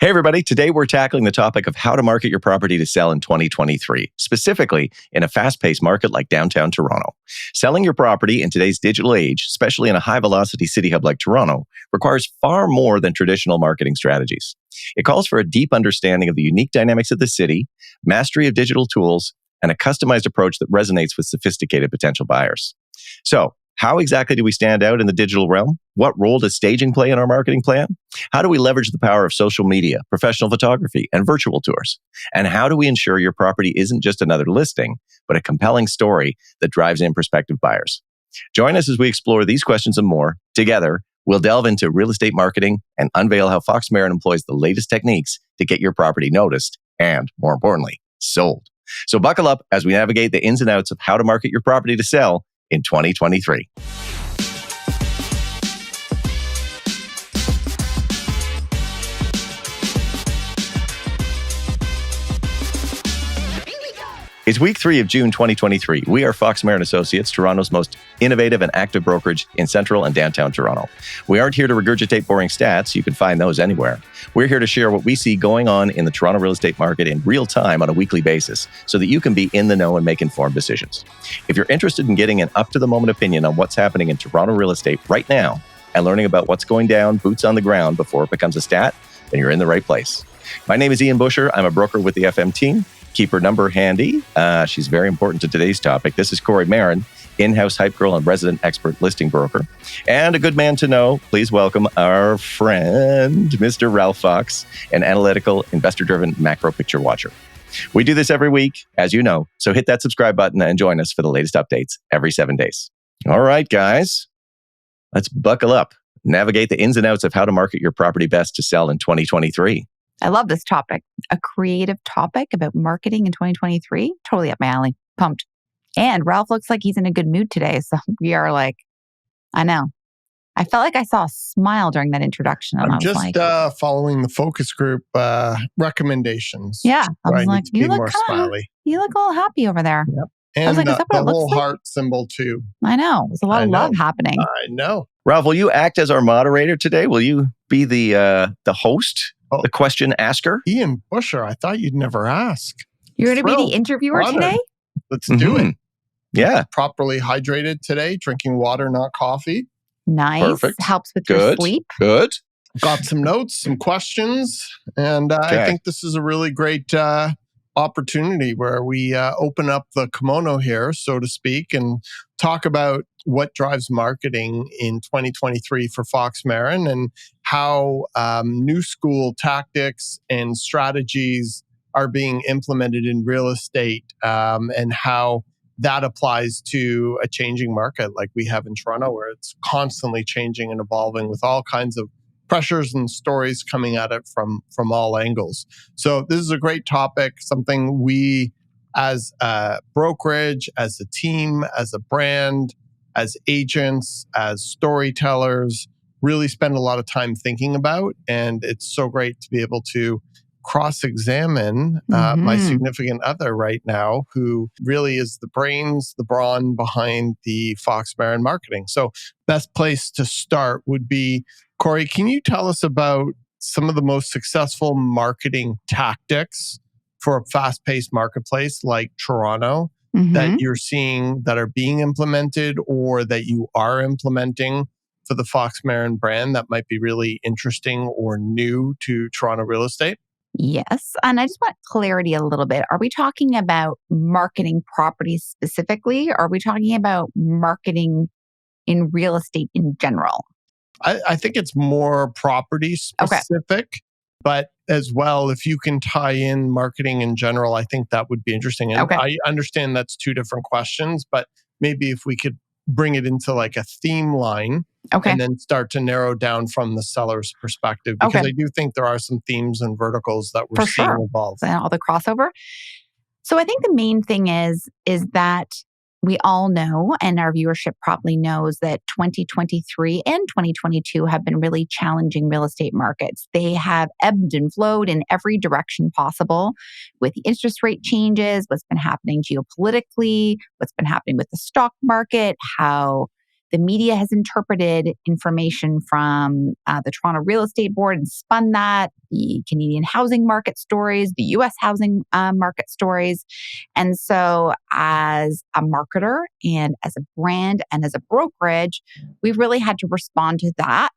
Hey, everybody. Today, we're tackling the topic of how to market your property to sell in 2023, specifically in a fast-paced market like downtown Toronto. Selling your property in today's digital age, especially in a high-velocity city hub like Toronto, requires far more than traditional marketing strategies. It calls for a deep understanding of the unique dynamics of the city, mastery of digital tools, and a customized approach that resonates with sophisticated potential buyers. So, how exactly do we stand out in the digital realm? What role does staging play in our marketing plan? How do we leverage the power of social media, professional photography, and virtual tours? And how do we ensure your property isn't just another listing, but a compelling story that drives in prospective buyers? Join us as we explore these questions and more. Together, we'll delve into real estate marketing and unveil how Fox Marin employs the latest techniques to get your property noticed and, more importantly, sold. So buckle up as we navigate the ins and outs of how to market your property to sell in 2023. It's week 3 of June 2023. We are Fox Marin Associates, Toronto's most innovative and active brokerage in central and downtown Toronto. We aren't here to regurgitate boring stats. You can find those anywhere. We're here to share what we see going on in the Toronto real estate market in real time on a weekly basis so that you can be in the know and make informed decisions. If you're interested in getting an up-to-the-moment opinion on what's happening in Toronto real estate right now and learning about what's going down, boots on the ground before it becomes a stat, then you're in the right place. My name is Ian Busher. I'm a broker with the FM team. Keep her number handy. She's very important to today's topic. This is Corey Marin, in-house hype girl and resident expert listing broker. And a good man to know. Please welcome our friend, Mr. Ralph Fox, an analytical, investor-driven macro picture watcher. We do this every week, as you know, so hit that subscribe button and join us for the latest updates every 7 days. All right, guys, let's buckle up. Navigate the ins and outs of how to market your property best to sell in 2023. I love this topic. A creative topic about marketing in 2023. Totally up my alley. Pumped. And Ralph looks like he's in a good mood today. So we are like, I know. I felt like I saw a smile during that introduction. And I'm just following the focus group recommendations. Yeah. I was like, you look smiley. You look a little happy over there. Yep. And I was like, the whole heart symbol too. I know. There's a lot of love happening. I know. Ralph, will you act as our moderator today? Will you be the host? The question asker? Ian Busher, I thought you'd never ask. You're going to be the interviewer today? Let's do it. Yeah. Properly hydrated today, drinking water, not coffee. Nice. Perfect. Helps with your sleep. Good. Got some notes, some questions. And I think this is a really great opportunity where we open up the kimono here, so to speak, and talk about what drives marketing in 2023 for Fox Marin and how new school tactics and strategies are being implemented in real estate and how that applies to a changing market like we have in Toronto, where it's constantly changing and evolving with all kinds of pressures and stories coming at it from all angles. So this is a great topic, something we as a brokerage, as a team, as a brand, as agents, as storytellers, really spend a lot of time thinking about. And it's so great to be able to cross-examine my significant other right now, who really is the brains, the brawn behind the Fox Marin marketing. So best place to start would be, Corey, can you tell us about some of the most successful marketing tactics for a fast-paced marketplace like Toronto that you're seeing that are being implemented or that you are implementing for the Fox Marin brand that might be really interesting or new to Toronto real estate? Yes. And I just want clarity a little bit. Are we talking about marketing properties specifically? Or are we talking about marketing in real estate in general? I think it's more property specific, but as well, if you can tie in marketing in general, I think that would be interesting. And I understand that's two different questions, but maybe if we could bring it into like a theme line and then start to narrow down from the seller's perspective, because I do think there are some themes and verticals that we're seeing evolve. And all the crossover. So I think the main thing is that we all know, and our viewership probably knows, that 2023 and 2022 have been really challenging real estate markets. They have ebbed and flowed in every direction possible with the interest rate changes, what's been happening geopolitically, what's been happening with the stock market, how the media has interpreted information from the Toronto Real Estate Board and spun that, the Canadian housing market stories, the US housing market stories. And so as a marketer and as a brand and as a brokerage, we've really had to respond to that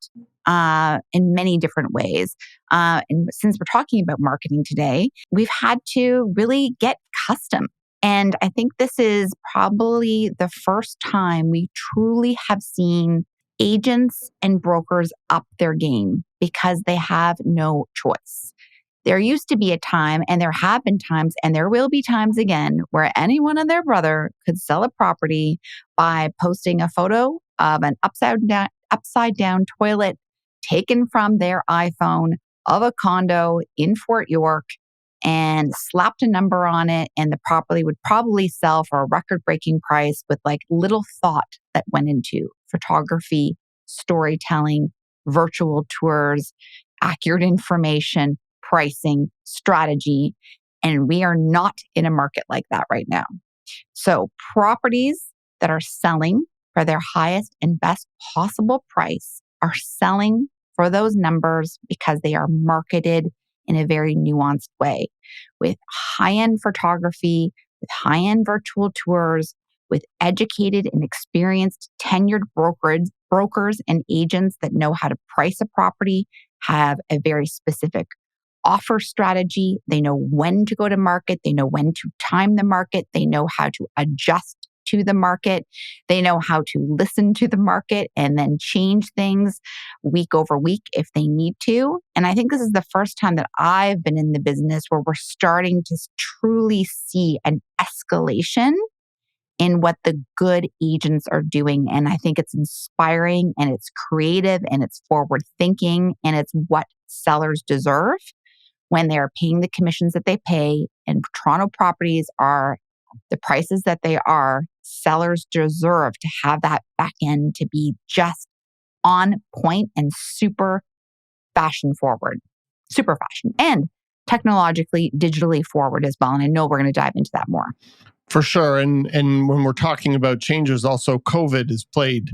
in many different ways. And since we're talking about marketing today, we've had to really get custom. And I think this is probably the first time we truly have seen agents and brokers up their game because they have no choice. There used to be a time, and there have been times, and there will be times again, where anyone and their brother could sell a property by posting a photo of an upside down toilet taken from their iPhone of a condo in Fort York and slapped a number on it, and the property would probably sell for a record-breaking price with like little thought that went into photography, storytelling, virtual tours, accurate information, pricing, strategy. And we are not in a market like that right now. So properties that are selling for their highest and best possible price are selling for those numbers because they are marketed in a very nuanced way with high-end photography, with high-end virtual tours, with educated and experienced tenured brokers and agents that know how to price a property, have a very specific offer strategy. They know when to go to market. They know when to time the market. They know how to adjust to the market. They know how to listen to the market and then change things week over week if they need to. And I think this is the first time that I've been in the business where we're starting to truly see an escalation in what the good agents are doing. And I think it's inspiring and it's creative and it's forward thinking and it's what sellers deserve when they're paying the commissions that they pay. And Toronto properties are the prices that they are. Sellers deserve to have that back end to be just on point and super fashion forward, super fashion and technologically, digitally forward as well. And I know we're going to dive into that more. For sure. And when we're talking about changes, also COVID has played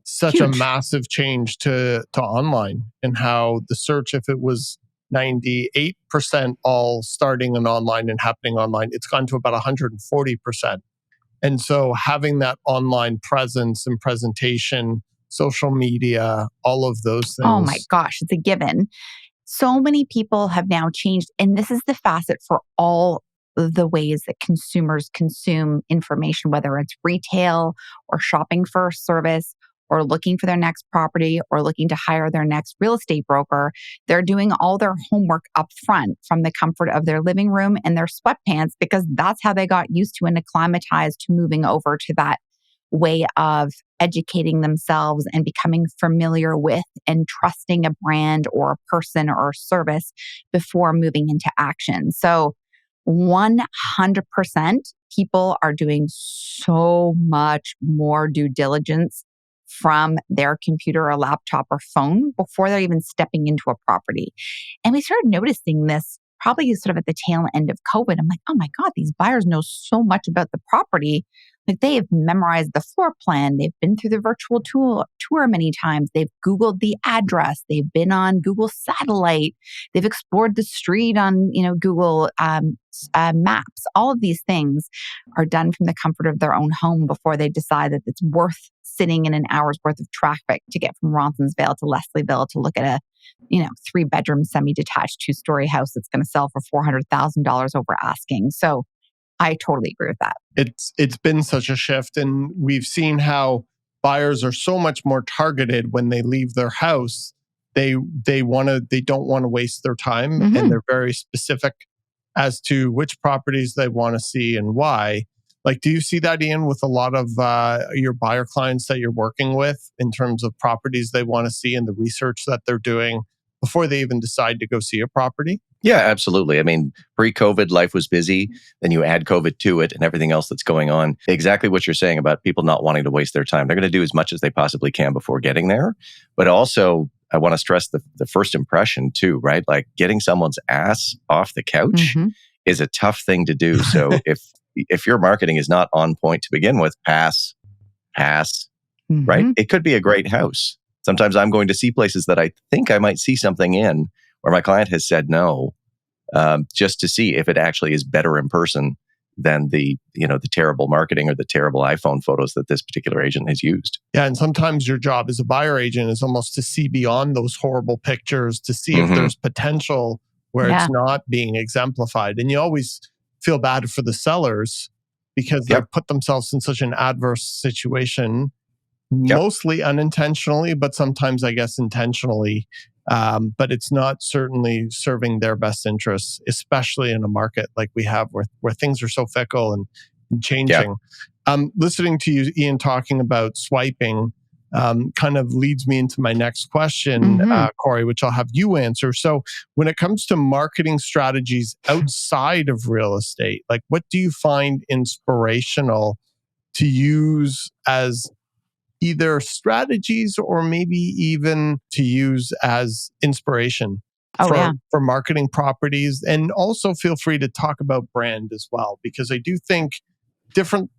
such a massive change to online and how the search, if it was 98% all starting and online and happening online, it's gone to about 140%. And so having that online presence and presentation, social media, all of those things. Oh my gosh, it's a given. So many people have now changed. And this is the facet for all the ways that consumers consume information, whether it's retail or shopping for a service or looking for their next property or looking to hire their next real estate broker. They're doing all their homework up front from the comfort of their living room and their sweatpants because that's how they got used to and acclimatized to moving over to that way of educating themselves and becoming familiar with and trusting a brand or a person or a service before moving into action. So 100% people are doing so much more due diligence from their computer or laptop or phone before they're even stepping into a property. And we started noticing this probably sort of at the tail end of COVID. I'm like, oh my God, these buyers know so much about the property. Like they have memorized the floor plan. They've been through the virtual tour many times. They've Googled the address. They've been on Google Satellite. They've explored the street on, Google Maps. All of these things are done from the comfort of their own home before they decide that it's worth sitting in an hour's worth of traffic to get from Ronsonsvale to Leslieville to look at a 3-bedroom semi-detached 2-story house that's going to sell for $400,000 over asking. So I totally agree with that. It's been such a shift, and we've seen how buyers are so much more targeted when they leave their house. They don't want to waste their time, and they're very specific as to which properties they want to see and why. Like, do you see that, Ian, with a lot of your buyer clients that you're working with in terms of properties they want to see and the research that they're doing before they even decide to go see a property? Yeah, absolutely. I mean, pre-COVID, life was busy. Then you add COVID to it and everything else that's going on. Exactly what you're saying about people not wanting to waste their time. They're going to do as much as they possibly can before getting there. But also, I want to stress the first impression too, right? Like getting someone's ass off the couch is a tough thing to do. So if your marketing is not on point to begin with, pass. right? It could be a great house. Sometimes I'm going to see places that I think I might see something in where my client has said no, just to see if it actually is better in person than the terrible marketing or the terrible iPhone photos that this particular agent has used. Yeah, and sometimes your job as a buyer agent is almost to see beyond those horrible pictures to see if there's potential where it's not being exemplified. And you always feel bad for the sellers because they've put themselves in such an adverse situation, mostly unintentionally, but sometimes I guess intentionally. But it's not certainly serving their best interests, especially in a market like we have where things are so fickle and changing. Listening to you, Ian, talking about swiping kind of leads me into my next question, Corey, which I'll have you answer. So when it comes to marketing strategies outside of real estate, like what do you find inspirational to use as either strategies or maybe even to use as inspiration for marketing properties? And also feel free to talk about brand as well, because I do think different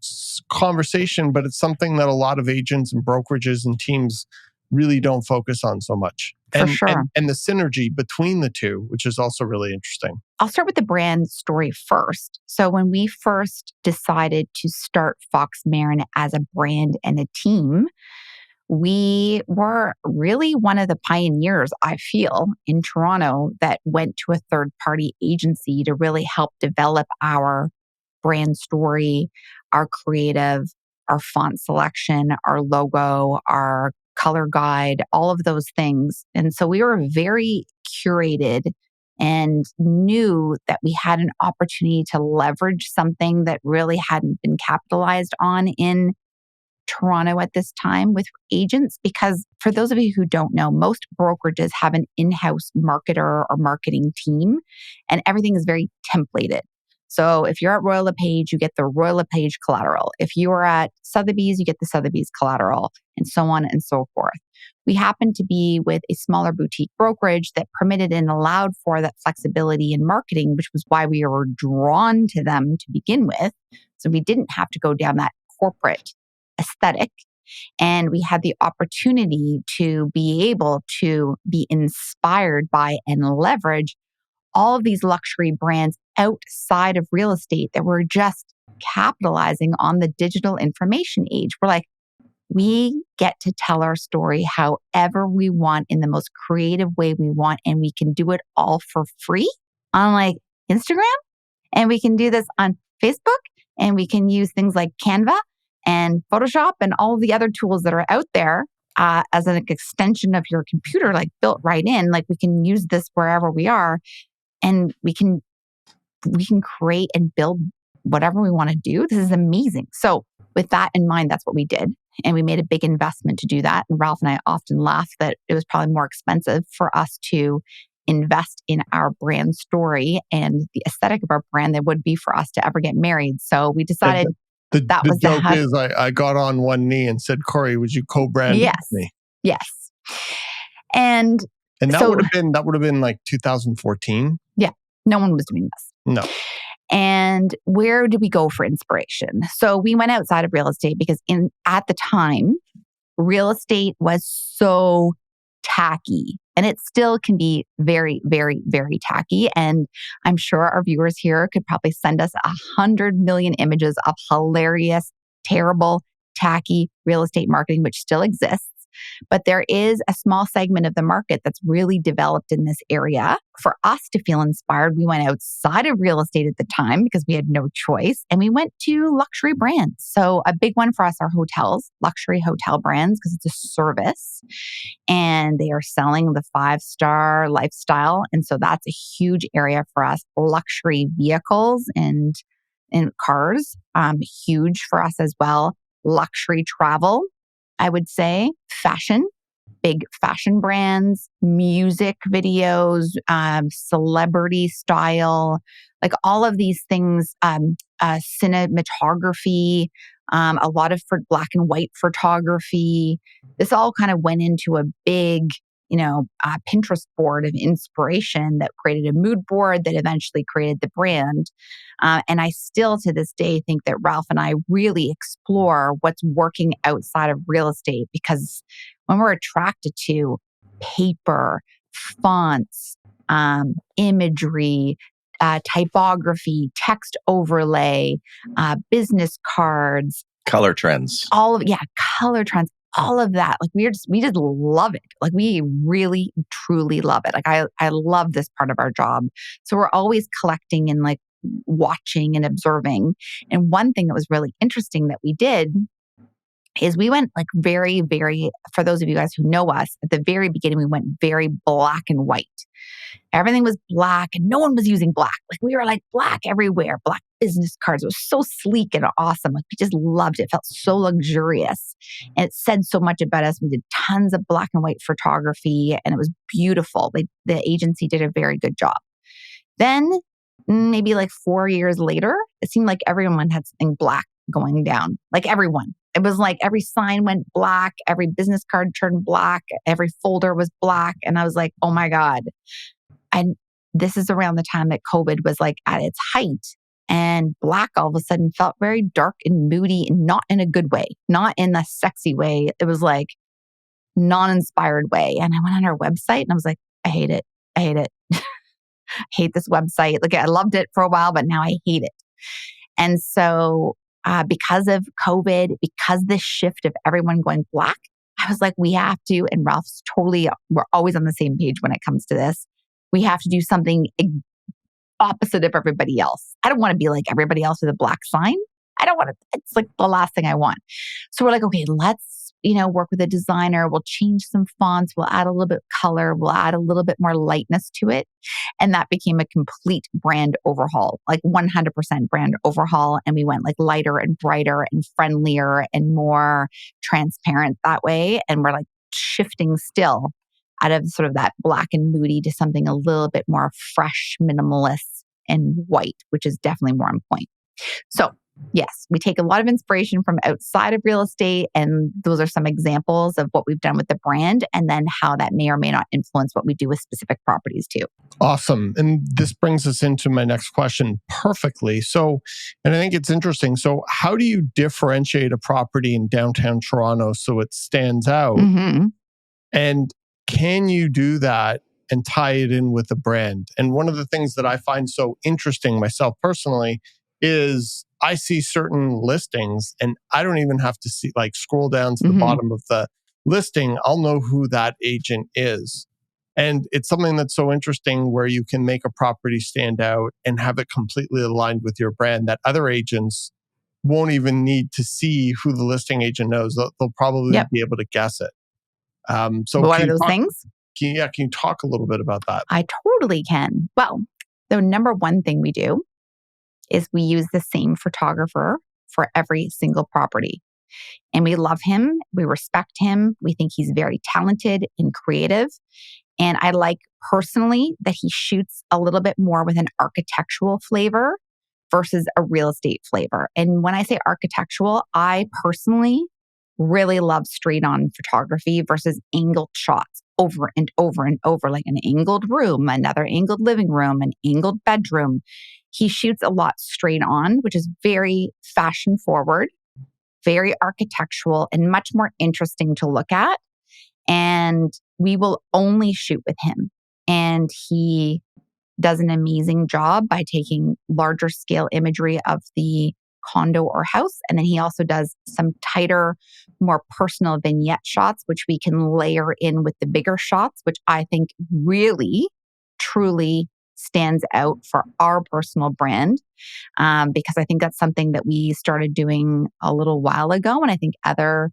conversation, but it's something that a lot of agents and brokerages and teams really don't focus on so much. And the synergy between the two, which is also really interesting. I'll start with the brand story first. So when we first decided to start Fox Marin as a brand and a team, we were really one of the pioneers, I feel, in Toronto that went to a third-party agency to really help develop our brand story, our creative, our font selection, our logo, our color guide, all of those things. And so we were very curated and knew that we had an opportunity to leverage something that really hadn't been capitalized on in Toronto at this time with agents. Because for those of you who don't know, most brokerages have an in-house marketer or marketing team, and everything is very templated. So if you're at Royal LePage, you get the Royal LePage collateral. If you are at Sotheby's, you get the Sotheby's collateral, and so on and so forth. We happen to be with a smaller boutique brokerage that permitted and allowed for that flexibility in marketing, which was why we were drawn to them to begin with. So we didn't have to go down that corporate aesthetic. And we had the opportunity to be able to be inspired by and leverage all of these luxury brands outside of real estate that were just capitalizing on the digital information age. We're like, we get to tell our story however we want in the most creative way we want. And we can do it all for free on like Instagram. And we can do this on Facebook. And we can use things like Canva and Photoshop and all the other tools that are out there as an extension of your computer, like built right in. Like we can use this wherever we are. And we can create and build whatever we want to do. This is amazing. So with that in mind, that's what we did. And we made a big investment to do that. And Ralph and I often laugh that it was probably more expensive for us to invest in our brand story and the aesthetic of our brand than would be for us to ever get married. So we decided the joke is I got on one knee and said, Corey, would you co-brand with me? Yes. And that would have been like 2014. Yeah. No one was doing this. No. And where did we go for inspiration? So we went outside of real estate because at the time, real estate was so tacky. And it still can be very, very, very tacky. And I'm sure our viewers here could probably send us 100 million images of hilarious, terrible, tacky real estate marketing, which still exists. But there is a small segment of the market that's really developed in this area. For us to feel inspired, we went outside of real estate at the time because we had no choice. And we went to luxury brands. So a big one for us are hotels, luxury hotel brands, because it's a service. And they are selling the 5-star lifestyle. And so that's a huge area for us. Luxury vehicles and cars, huge for us as well. Luxury travel, I would say. Fashion, big fashion brands, music videos, celebrity style, like all of these things, cinematography, a lot of black and white photography. This all kind of went into a big, Pinterest board of inspiration that created a mood board that eventually created the brand. And I still to this day think that Ralph and I really explore what's working outside of real estate, because when we're attracted to paper, fonts, imagery, typography, text overlay, business cards, color trends, color trends, all of that. Like we just love it. Like we really, truly love it. Like I love this part of our job. So we're always collecting and like watching and observing. And one thing that was really interesting that we did is we went like very, very, for those of you guys who know us, at the very beginning, we went very black and white. Everything was black and no one was using black. Like we were like black everywhere, black business cards. It was so sleek and awesome. Like we just loved it. It felt so luxurious. And it said so much about us. We did tons of black and white photography and it was beautiful. The agency did a very good job. Then maybe like 4 years later, it seemed like everyone had something black going down. Like everyone. It was like every sign went black, every business card turned black, every folder was black. And I was like, oh my God. And this is around the time that COVID was like at its height. And black all of a sudden felt very dark and moody and not in a good way, not in the sexy way. It was like non-inspired way. And I went on our website and I was like, I hate it. I hate it. I hate this website. Like I loved it for a while, but now I hate it. And so because of COVID, because this shift of everyone going black, I was like, we have to, and Ralph's we're always on the same page when it comes to this. We have to do something opposite of everybody else. I don't want to be like everybody else with a black sign. I don't want to, it's like the last thing I want. So we're like, okay, let's, work with a designer. We'll change some fonts. We'll add a little bit of color. We'll add a little bit more lightness to it. And that became a complete brand overhaul, like 100% brand overhaul. And we went like lighter and brighter and friendlier and more transparent that way. And we're like shifting still out of sort of that black and moody to something a little bit more fresh, minimalist and white, which is definitely more on point. So yes, we take a lot of inspiration from outside of real estate. And those are some examples of what we've done with the brand and then how that may or may not influence what we do with specific properties too. Awesome. And this brings us into my next question perfectly. So, and I think it's interesting. So how do you differentiate a property in downtown Toronto so it stands out? Mm-hmm. And can you do that and tie it in with a brand? And one of the things that I find so interesting myself personally is I see certain listings and I don't even have to scroll down to the bottom of the listing. I'll know who that agent is. And it's something that's so interesting where you can make a property stand out and have it completely aligned with your brand that other agents won't even need to see who the listing agent knows. They'll probably be able to guess it. So what are those things? Can you talk a little bit about that? I totally can. Well, the number one thing we do is we use the same photographer for every single property. And we love him. We respect him. We think he's very talented and creative. And I like personally that he shoots a little bit more with an architectural flavor versus a real estate flavor. And when I say architectural, I personally really love straight on photography versus angled shots over and over and over, like an angled room, another angled living room, an angled bedroom. He shoots a lot straight on, which is very fashion forward, very architectural, and much more interesting to look at. And we will only shoot with him. And he does an amazing job by taking larger scale imagery of the condo or house. And then he also does some tighter, more personal vignette shots, which we can layer in with the bigger shots, which I think really, truly stands out for our personal brand. Because I think that's something that we started doing a little while ago. And I think other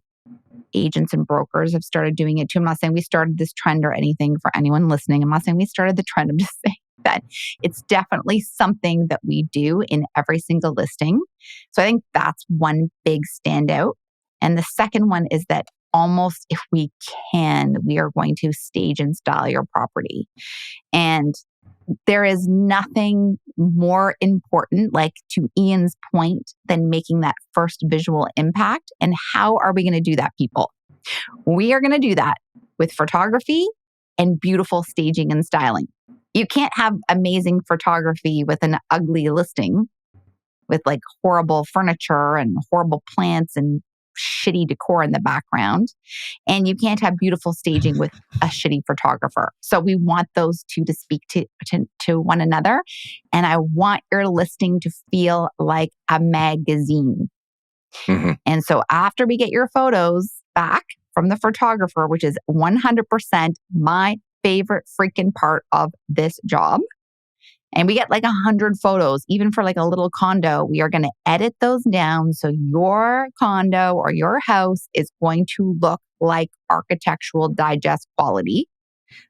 agents and brokers have started doing it too. I'm not saying we started this trend or anything for anyone listening. I'm not saying we started the trend. I'm just saying that it's definitely something that we do in every single listing. So I think that's one big standout. And the second one is that almost if we can, we are going to stage and style your property. And there is nothing more important, like to Ian's point, than making that first visual impact. And how are we going to do that, people? We are going to do that with photography and beautiful staging and styling. You can't have amazing photography with an ugly listing with like horrible furniture and horrible plants and shitty decor in the background. And you can't have beautiful staging with a shitty photographer. So we want those two to speak to one another. And I want your listing to feel like a magazine. Mm-hmm. And so after we get your photos back from the photographer, which is 100% my favorite freaking part of this job, and we get like 100 photos, even for like a little condo, we are going to edit those down. So your condo or your house is going to look like Architectural Digest quality.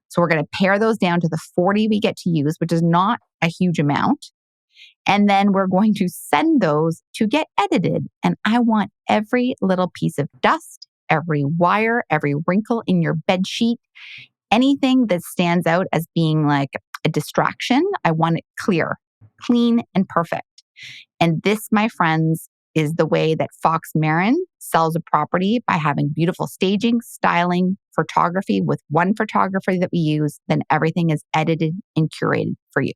So we're going to pare those down to the 40 we get to use, which is not a huge amount. And then we're going to send those to get edited. And I want every little piece of dust, every wire, every wrinkle in your bed sheet, anything that stands out as being like a distraction. I want it clear, clean, and perfect. And this, my friends, is the way that Fox Marin sells a property, by having beautiful staging, styling, photography with one photographer that we use. Then everything is edited and curated for you.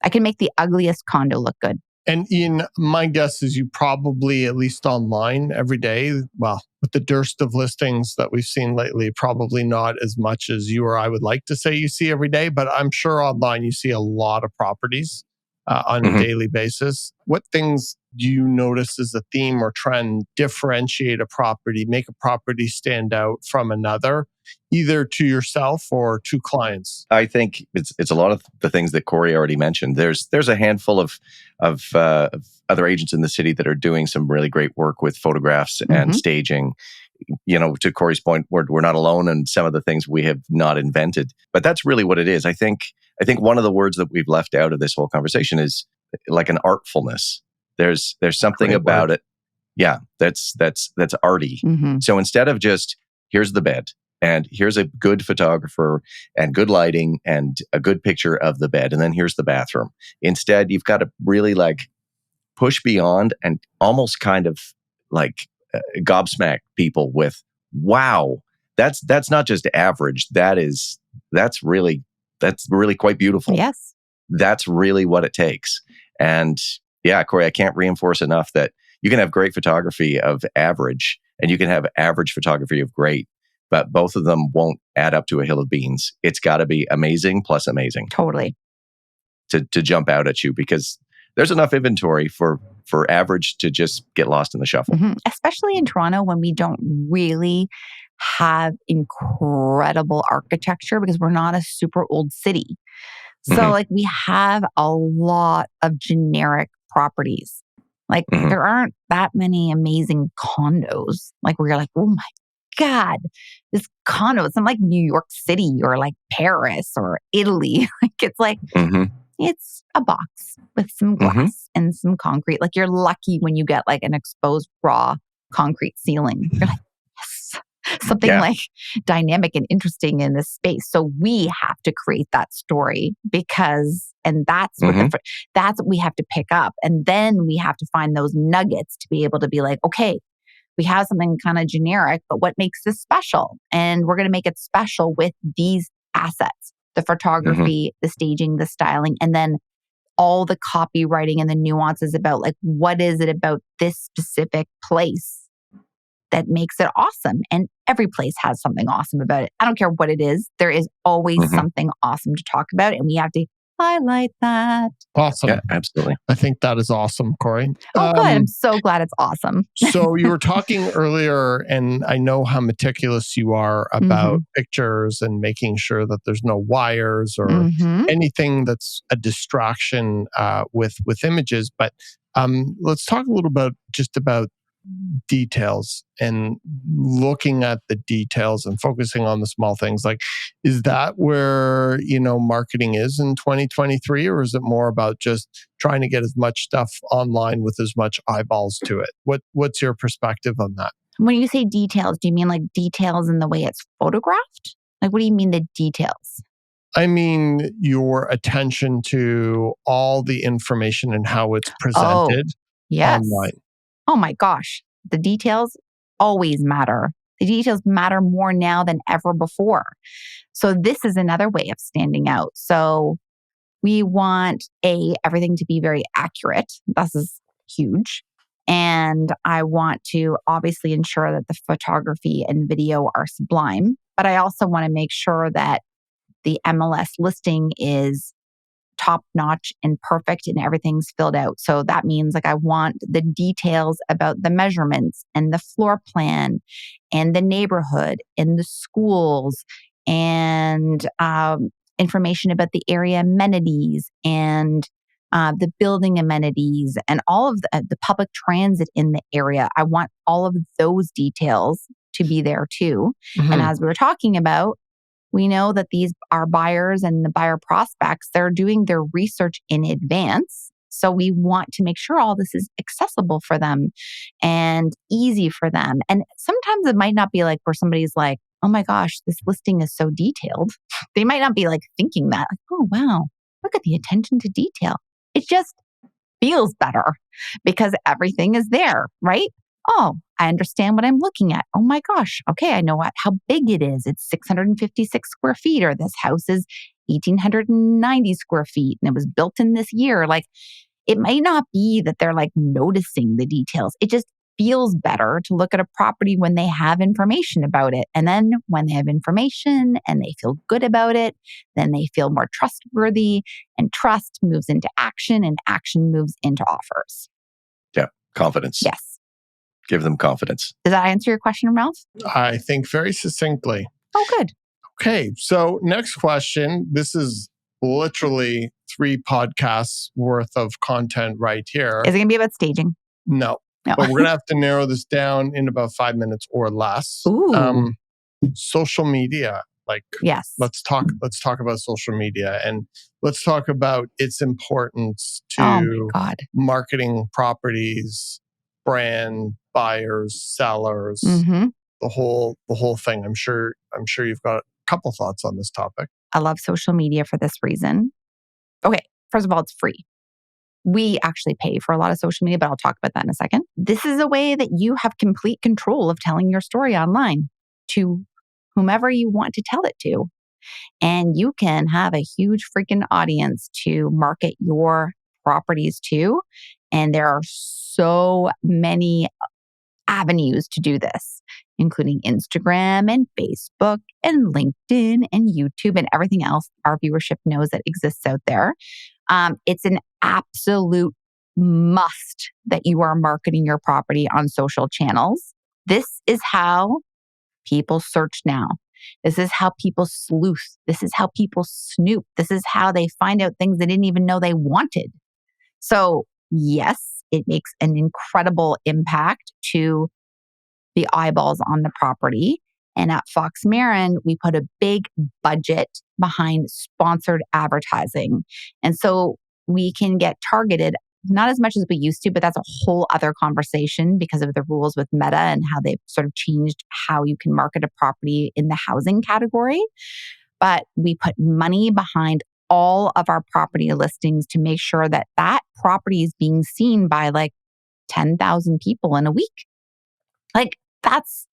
I can make the ugliest condo look good. And Ian, my guess is you probably, at least online every day, well, with the dearth of listings that we've seen lately, probably not as much as you or I would like to say you see every day, but I'm sure online you see a lot of properties on a daily basis. What things do you notice as a theme or trend differentiate a property, make a property stand out from another, either to yourself or to clients? I think it's a lot of the things that Corey already mentioned. There's a handful of other agents in the city that are doing some really great work with photographs and staging. You know, to Corey's point, we're not alone in some of the things we have not invented, but that's really what it is. I think one of the words that we've left out of this whole conversation is like an artfulness. There's something Great about word. it. Yeah, that's arty. So instead of just here's the bed and here's a good photographer and good lighting and a good picture of the bed, and then here's the bathroom. Instead, you've got to really like push beyond and almost kind of like gobsmack people with, wow, that's not just average. That's really quite beautiful. Yes. That's really what it takes. And yeah, Corey, I can't reinforce enough that you can have great photography of average and you can have average photography of great, but both of them won't add up to a hill of beans. It's got to be amazing plus amazing. Totally. To jump out at you, because there's enough inventory for average to just get lost in the shuffle. Especially in Toronto, when we don't really have incredible architecture because we're not a super old city. So like we have a lot of generic properties. Like there aren't that many amazing condos. Like where you're like, oh my God, this condo, it's not like New York City or like Paris or Italy. Like it's like, it's a box with some glass and some concrete. Like you're lucky when you get like an exposed raw concrete ceiling. You're like, yes, something like dynamic and interesting in this space. So we have to create that story because, and that's what that's what we have to pick up. And then we have to find those nuggets to be able to be like, okay, we have something kind of generic, but what makes this special? And we're going to make it special with these assets. The photography, the staging, the styling, and then all the copywriting and the nuances about like, what is it about this specific place that makes it awesome? And every place has something awesome about it. I don't care what it is. There is always something awesome to talk about. And we have to highlight that. Awesome. Yeah, absolutely. I think that is awesome, Corey. Oh, good. I'm so glad it's awesome. So you were talking earlier, and I know how meticulous you are about pictures and making sure that there's no wires or anything that's a distraction with images. But let's talk a little bit just about details and looking at the details and focusing on the small things. Like, is that where, marketing is in 2023, or is it more about just trying to get as much stuff online with as much eyeballs to it? What's your perspective on that? When you say details, do you mean like details in the way it's photographed? Like, what do you mean the details? I mean, your attention to all the information and how it's presented online. Oh my gosh. The details always matter. The details matter more now than ever before. So this is another way of standing out. So we want everything to be very accurate. This is huge. And I want to obviously ensure that the photography and video are sublime, but I also want to make sure that the MLS listing is top notch and perfect and everything's filled out. So that means I want the details about the measurements and the floor plan and the neighborhood and the schools and information about the area amenities and the building amenities and all of the public transit in the area. I want all of those details to be there too. Mm-hmm. And as we were talking about, we know that these are buyers and the buyer prospects, they're doing their research in advance. So we want to make sure all this is accessible for them and easy for them. And sometimes it might not be where somebody's like, oh my gosh, this listing is so detailed. They might not be thinking that, oh wow, look at the attention to detail. It just feels better because everything is there, right? Oh, I understand what I'm looking at. Oh my gosh. Okay, I know how big it is. It's 656 square feet, or this house is 1,890 square feet and it was built in this year. It might not be that they're noticing the details. It just feels better to look at a property when they have information about it. And then when they have information and they feel good about it, then they feel more trustworthy, and trust moves into action and action moves into offers. Yeah, confidence. Yes. Give them confidence. Does that answer your question, Ralph? I think very succinctly. Oh, good. Okay, so next question. This is literally 3 podcasts worth of content right here. Is it going to be about staging? No. But we're going to have to narrow this down in about 5 minutes or less. Ooh. Social media. Yes. Let's talk about social media, and let's talk about its importance to marketing properties, brand, buyers, sellers, mm-hmm. the whole thing. I'm sure you've got a couple thoughts on this topic. I love social media for this reason. Okay, first of all, it's free. We actually pay for a lot of social media, but I'll talk about that in a second. This is a way that you have complete control of telling your story online to whomever you want to tell it to. And you can have a huge freaking audience to market your properties to. And there are so many avenues to do this, including Instagram and Facebook and LinkedIn and YouTube and everything else our viewership knows that exists out there. It's an absolute must that you are marketing your property on social channels. This is how people search now. This is how people sleuth. This is how people snoop. This is how they find out things they didn't even know they wanted. So yes, it makes an incredible impact to the eyeballs on the property. And at Fox Marin, we put a big budget behind sponsored advertising. And so we can get targeted, not as much as we used to, but that's a whole other conversation because of the rules with Meta and how they've sort of changed how you can market a property in the housing category. But we put money behind all of our property listings to make sure that that property is being seen by 10,000 people in a week. That's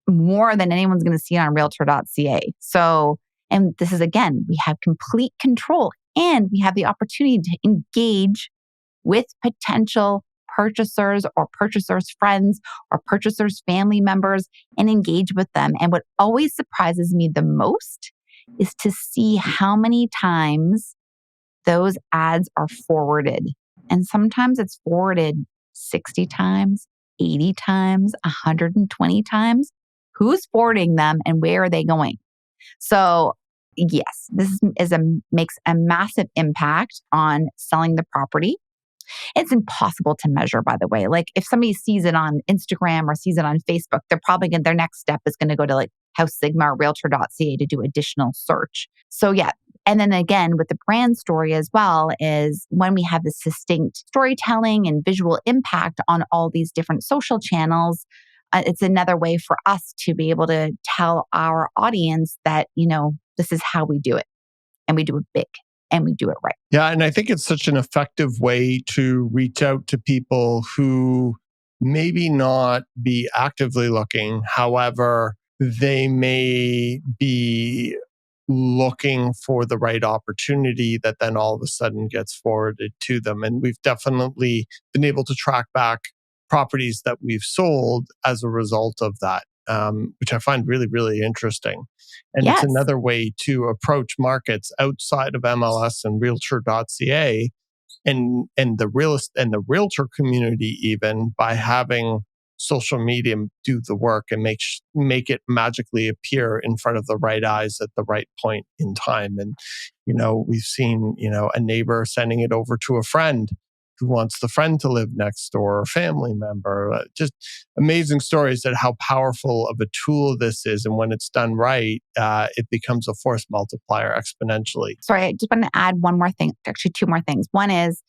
more than anyone's going to see on realtor.ca. So, and this is again, we have complete control and we have the opportunity to engage with potential purchasers or purchasers' friends or purchasers' family members and engage with them. And what always surprises me the most is to see how many times those ads are forwarded. And sometimes it's forwarded 60 times, 80 times, 120 times. Who's forwarding them and where are they going? So yes, this makes a massive impact on selling the property. It's impossible to measure, by the way. If somebody sees it on Instagram or sees it on Facebook, they're probably their next step is going to go to House Sigma or realtor.ca to do additional search. So yeah. And then again, with the brand story as well is when we have this distinct storytelling and visual impact on all these different social channels, it's another way for us to be able to tell our audience that, this is how we do it. And we do it big and we do it right. Yeah. And I think it's such an effective way to reach out to people who maybe not be actively looking. However, they may be looking for the right opportunity that then all of a sudden gets forwarded to them. And we've definitely been able to track back properties that we've sold as a result of that, which I find really, really interesting. And it's another way to approach markets outside of MLS and realtor.ca and the realtor community, even by having social media do the work and make it magically appear in front of the right eyes at the right point in time. And we've seen a neighbor sending it over to a friend who wants the friend to live next door, or a family member. Just amazing stories at how powerful of a tool this is, and when it's done right, it becomes a force multiplier exponentially. Sorry, I just want to add one more thing. Actually, two more things. One is,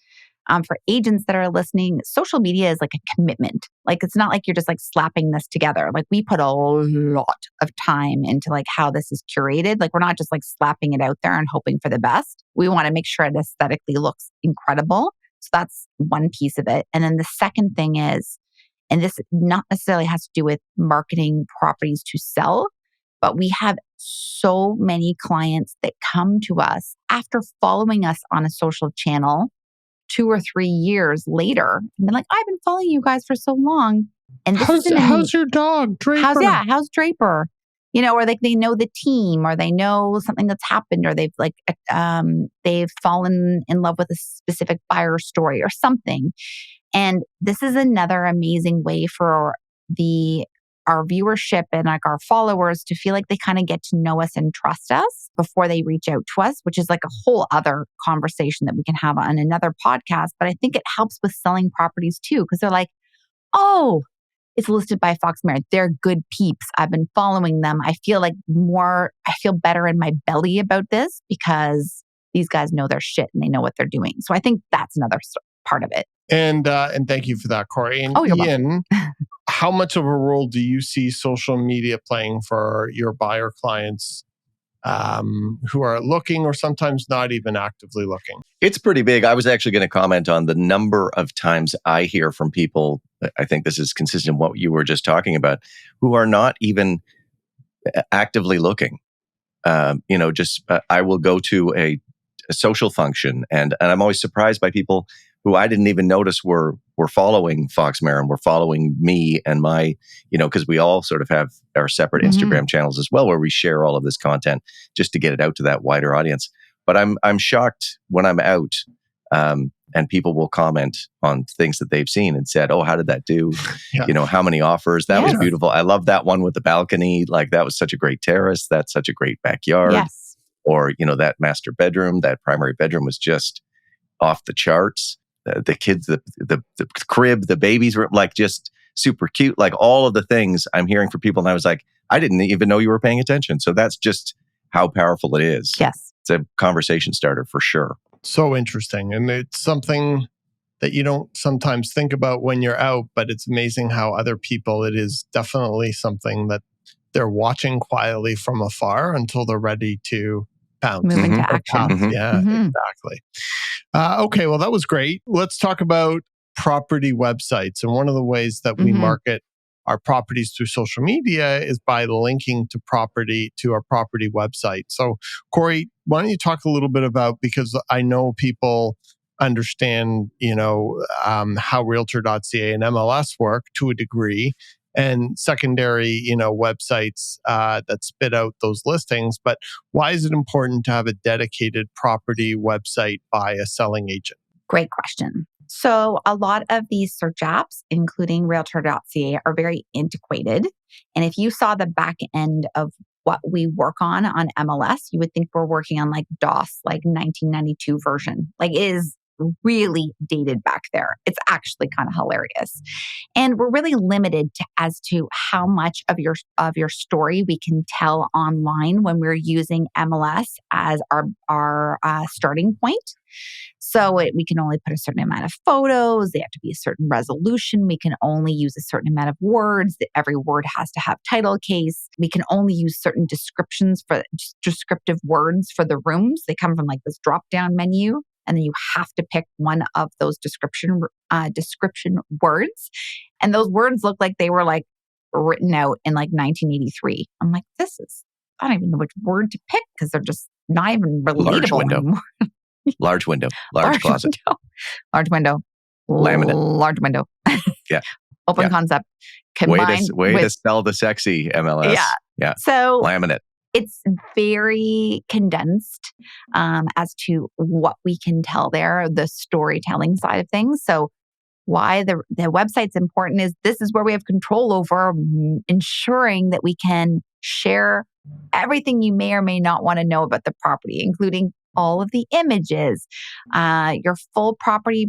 for agents that are listening, social media is like a commitment. Like, it's not like you're just like slapping this together. Like, we put a lot of time into like how this is curated. Like, we're not just like slapping it out there and hoping for the best. We want to make sure it aesthetically looks incredible. So that's one piece of it. And then the second thing is, and this not necessarily has to do with marketing properties to sell, but we have so many clients that come to us after following us on a social channel 2 or 3 years later and been like, I've been following you guys for so long. And this how's your dog, Draper? How's Draper? Or like they know the team, or they know something that's happened, or they've fallen in love with a specific buyer story or something. And this is another amazing way for our viewership and like our followers to feel like they kind of get to know us and trust us before they reach out to us, which is like a whole other conversation that we can have on another podcast. But I think it helps with selling properties too, because they're like, oh, it's listed by Fox Marin. They're good peeps. I've been following them. I feel better in my belly about this because these guys know their shit and they know what they're doing. So I think that's another part of it. And thank you for that, Corey. And you're Ian, how much of a role do you see social media playing for your buyer clients who are looking or sometimes not even actively looking? It's pretty big. I was actually going to comment on the number of times I hear from people, I think this is consistent with what you were just talking about, who are not even actively looking. I will go to a social function and I'm always surprised by people who I didn't even notice were following Fox Marin, were following me and my, because we all sort of have our separate Instagram channels as well, where we share all of this content just to get it out to that wider audience. But I'm shocked when I'm out and people will comment on things that they've seen and said, oh, how did that do? Yeah. How many offers? That was beautiful. I love that one with the balcony. Like, that was such a great terrace. That's such a great backyard. Yes. Or, that master bedroom, that primary bedroom was just off the charts. The kids, the crib, the babies were like just super cute. Like, all of the things I'm hearing from people. And I was like, I didn't even know you were paying attention. So that's just how powerful it is. Yes. It's a conversation starter for sure. So interesting. And it's something that you don't sometimes think about when you're out, but it's amazing how other people, it is definitely something that they're watching quietly from afar until they're ready to pounce. Move into action. Yeah, exactly. Okay, well, that was great. Let's talk about property websites. And one of the ways that we market our properties through social media is by linking to our property website. So, Corey, why don't you talk a little bit about, because I know people understand, how realtor.ca and MLS work to a degree, and secondary, websites that spit out those listings. But why is it important to have a dedicated property website by a selling agent? Great question. So a lot of these search apps, including realtor.ca, are very antiquated. And if you saw the back end of what we work on MLS, you would think we're working on like DOS, like 1992 version. Like, it is really dated back there. It's actually kind of hilarious. And we're really limited as to how much of your story we can tell online when we're using MLS as our starting point. So we can only put a certain amount of photos. They have to be a certain resolution. We can only use a certain amount of words. That every word has to have title case. We can only use certain descriptions for descriptive words for the rooms. They come from like this drop-down menu. And then you have to pick one of those description words. And those words look like they were like written out in like 1983. I'm like, I don't even know which word to pick because they're just not even relatable anymore. Large window, large closet. Large window. Laminate. Large window. Yeah. Open concept. Combined way with, to sell the sexy MLS. Yeah. So laminate. It's very condensed as to what we can tell there, the storytelling side of things. So why the website's important is this is where we have control over ensuring that we can share everything you may or may not want to know about the property, including all of the images, your full property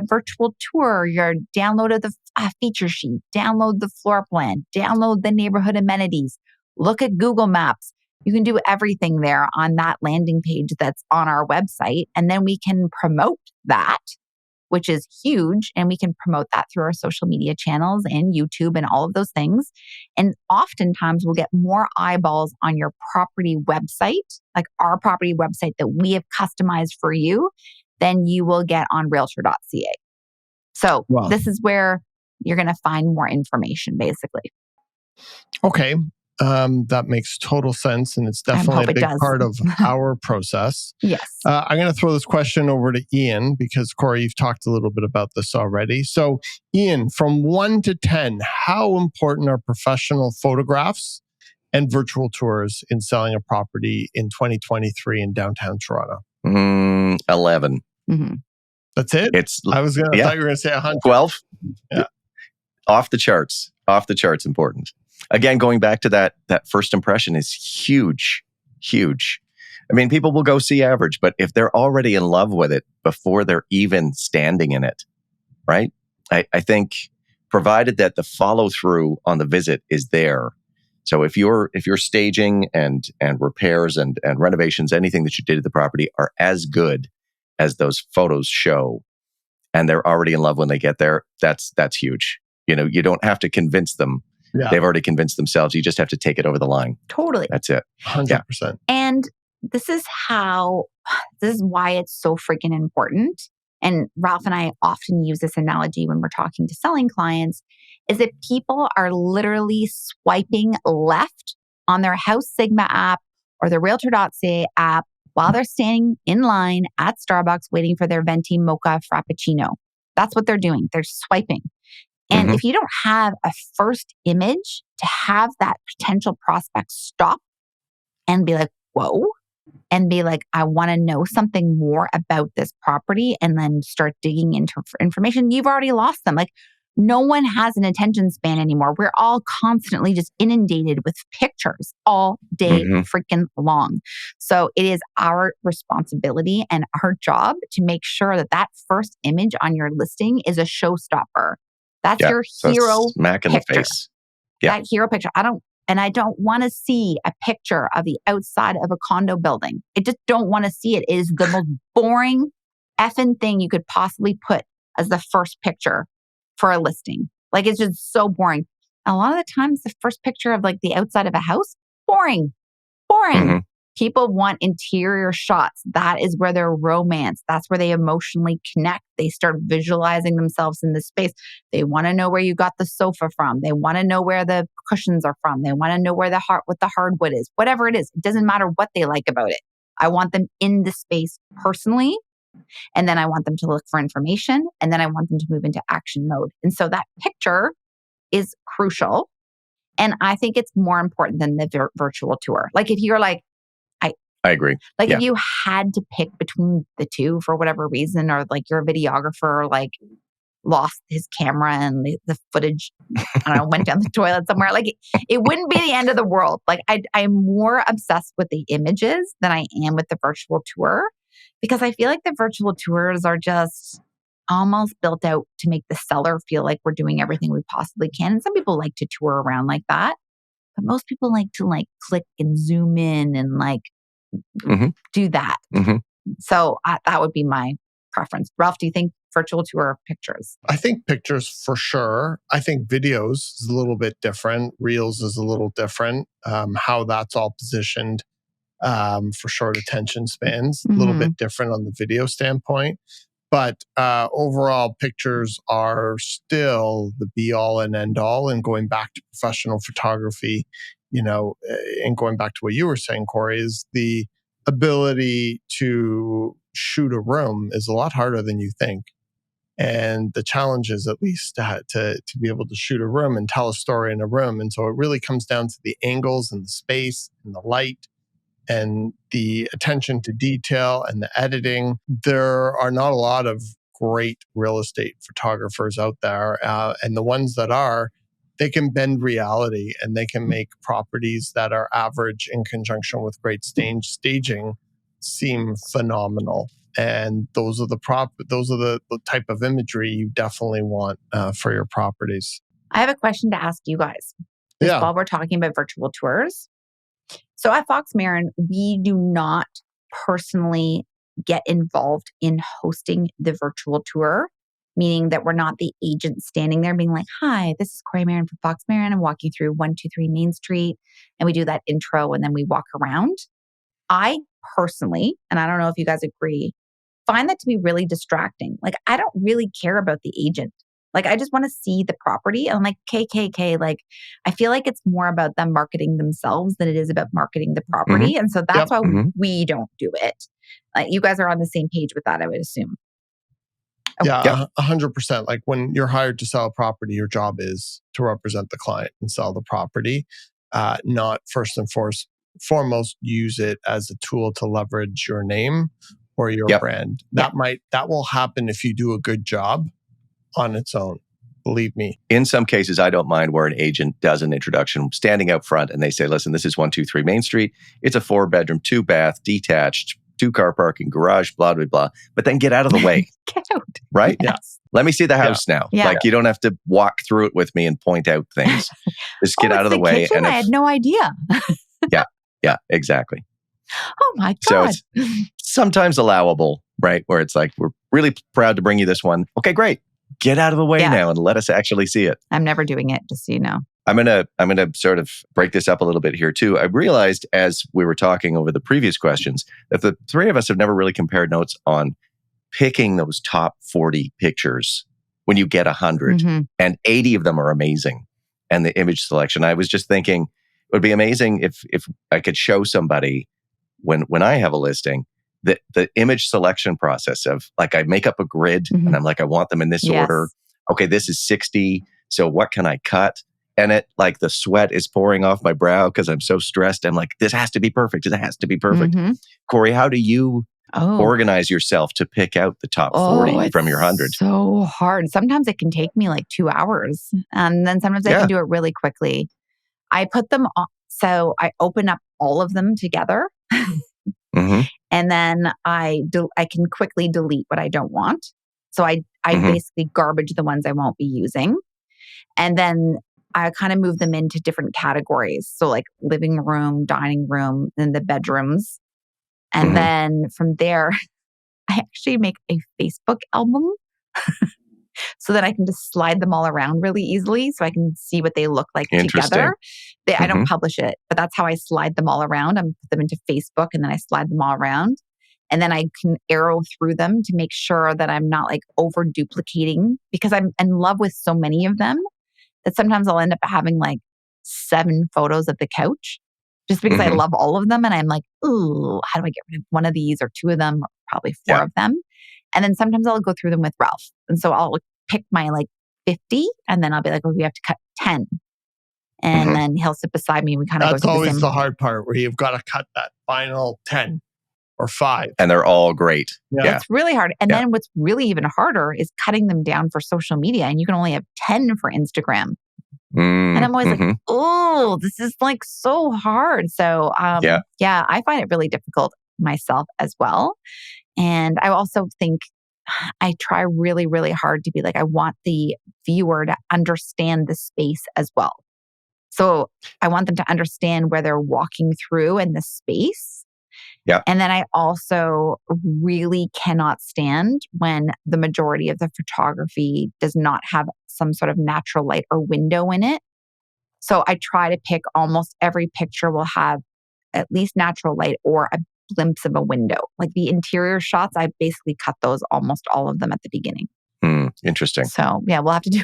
virtual tour, your download of the feature sheet, download the floor plan, download the neighborhood amenities, look at Google Maps. You can do everything there on that landing page that's on our website. And then we can promote that, which is huge. And we can promote that through our social media channels and YouTube and all of those things. And oftentimes we'll get more eyeballs on your property website, like our property website that we have customized for you, than you will get on realtor.ca. So This is where you're going to find more information, basically. Okay. That makes total sense. And it's definitely a big part of our process. Yes. I'm going to throw this question over to Ian because, Corey, you've talked a little bit about this already. So, Ian, from 1 to 10, how important are professional photographs and virtual tours in selling a property in 2023 in downtown Toronto? 11. Mm-hmm. That's it? I thought you were going to say 100. 12? Yeah. Off the charts important. Again, going back to that first impression is huge. I mean, people will go see average, but if they're already in love with it before they're even standing in it, right? I think provided that the follow through on the visit is there. So if your staging and repairs and renovations, anything that you did at the property are as good as those photos show, and they're already in love when they get there, that's huge. You don't have to convince them. Yeah. They've already convinced themselves. You just have to take it over the line. Totally. That's it. 100%. Yeah. And this is why it's so freaking important. And Ralph and I often use this analogy when we're talking to selling clients, is that people are literally swiping left on their House Sigma app or the Realtor.ca app while they're standing in line at Starbucks waiting for their venti mocha frappuccino. That's what they're doing. They're swiping. And if you don't have a first image to have that potential prospect stop and be like, whoa, and be like, I want to know something more about this property, and then start digging into information, you've already lost them. Like, no one has an attention span anymore. We're all constantly just inundated with pictures all day freaking long. So it is our responsibility and our job to make sure that first image on your listing is a showstopper. That's your hero smack in picture. The face. Yeah. That hero picture. I don't want to see a picture of the outside of a condo building. I just don't want to see it. It is the most boring effing thing you could possibly put as the first picture for a listing. Like, it's just so boring. A lot of the times, the first picture of like the outside of a house, boring. People want interior shots. That is where their romance, that's where they emotionally connect. They start visualizing themselves in the space. They want to know where you got the sofa from. They want to know where the cushions are from. They want to know where what the hardwood is. Whatever it is, it doesn't matter what they like about it. I want them in the space personally. And then I want them to look for information. And then I want them to move into action mode. And so that picture is crucial. And I think it's more important than the virtual tour. Like, if you're like, I agree. Like, if you had to pick between the two for whatever reason, or like your videographer like lost his camera and the footage, I don't know, went down the toilet somewhere, like it wouldn't be the end of the world. Like, I'm more obsessed with the images than I am with the virtual tour, because I feel like the virtual tours are just almost built out to make the seller feel like we're doing everything we possibly can. And some people like to tour around like that, but most people like to like click and zoom in and like do that. So that would be my preference. Ralph, do you think virtual tour or pictures? I think pictures for sure. I think videos is a little bit different. Reels is a little different. How that's all positioned for short attention spans, a little bit different on the video standpoint. But overall, pictures are still the be all and end all. And going back to professional photography, and going back to what you were saying, Corey, is the ability to shoot a room is a lot harder than you think. And the challenge is at least to be able to shoot a room and tell a story in a room. And so it really comes down to the angles and the space and the light and the attention to detail and the editing. There are not a lot of great real estate photographers out there. And the ones that are, they can bend reality and they can make properties that are average in conjunction with great staging seem phenomenal. And those are the type of imagery you definitely want for your properties. I have a question to ask you guys. While we're talking about virtual tours. So at Fox Marin, we do not personally get involved in hosting the virtual tour, meaning that we're not the agent standing there being like, hi, this is Corey Marin from Fox Marin. I'm walking through 123 Main Street. And we do that intro and then we walk around. I personally, and I don't know if you guys agree, find that to be really distracting. Like, I don't really care about the agent. Like, I just want to see the property. And I'm like, KKK, like, I feel like it's more about them marketing themselves than it is about marketing the property. And so that's why we don't do it. Like, you guys are on the same page with that, I would assume. Okay. Yeah, 100%. Like, when you're hired to sell a property, your job is to represent the client and sell the property, not first and foremost use it as a tool to leverage your name or your brand. That will happen if you do a good job on its own. Believe me. In some cases, I don't mind where an agent does an introduction standing out front and they say, listen, this is 123 Main Street. It's a 4-bedroom, 2-bath, detached, 2-car parking, garage, blah, blah, blah. But then get out of the way. Get out. Right? Yes. Yeah. Let me see the house now. Yeah. Like, you don't have to walk through it with me and point out things. Just get out of the way. Kitchen? And I had no idea. Yeah, exactly. Oh my God. So it's sometimes allowable, right? Where it's like, we're really proud to bring you this one. Okay, great. Get out of the way now and let us actually see it. I'm never doing it, just so you know. I'm gonna sort of break this up a little bit here too. I realized as we were talking over the previous questions that the three of us have never really compared notes on picking those top 40 pictures when you get 100, and 80 of them are amazing. And the image selection, I was just thinking it would be amazing if I could show somebody when I have a listing, the image selection process of, like, I make up a grid and I'm like, I want them in this order. Okay, this is 60. So what can I cut? And it, like, the sweat is pouring off my brow because I'm so stressed. I'm like, this has to be perfect. It has to be perfect. Corey, how do you organize yourself to pick out the top 40 from your 100? So hard. Sometimes it can take me like 2 hours. And then sometimes I can do it really quickly. I put them on. So I open up all of them together. And then I can quickly delete what I don't want. So I basically garbage the ones I won't be using. And then I kind of move them into different categories. So like living room, dining room, and the bedrooms. And then from there, I actually make a Facebook album so that I can just slide them all around really easily so I can see what they look like together. I don't publish it, but that's how I slide them all around. I put them into Facebook and then I slide them all around. And then I can arrow through them to make sure that I'm not like over duplicating, because I'm in love with so many of them that sometimes I'll end up having like 7 photos of the couch just because I love all of them. And I'm like, ooh, how do I get rid of one of these or 2 of them or probably 4 of them? And then sometimes I'll go through them with Ralph. And so I'll pick my like 50 and then I'll be like, oh, we have to cut 10. And then he'll sit beside me and we kind of go through That's always the hard part, where you've got to cut that final 10 or 5. And they're all great. Yeah. It's really hard. And then what's really even harder is cutting them down for social media. And you can only have 10 for Instagram. And I'm always like, oh, this is like so hard. So I find it really difficult myself as well. And I also think I try really, really hard to be like, I want the viewer to understand the space as well. So I want them to understand where they're walking through in the space. Yeah. And then I also really cannot stand when the majority of the photography does not have some sort of natural light or window in it. So I try to pick almost every picture will have at least natural light or a glimpse of a window. Like the interior shots, I basically cut those, almost all of them, at the beginning. Interesting. So yeah, we'll have to do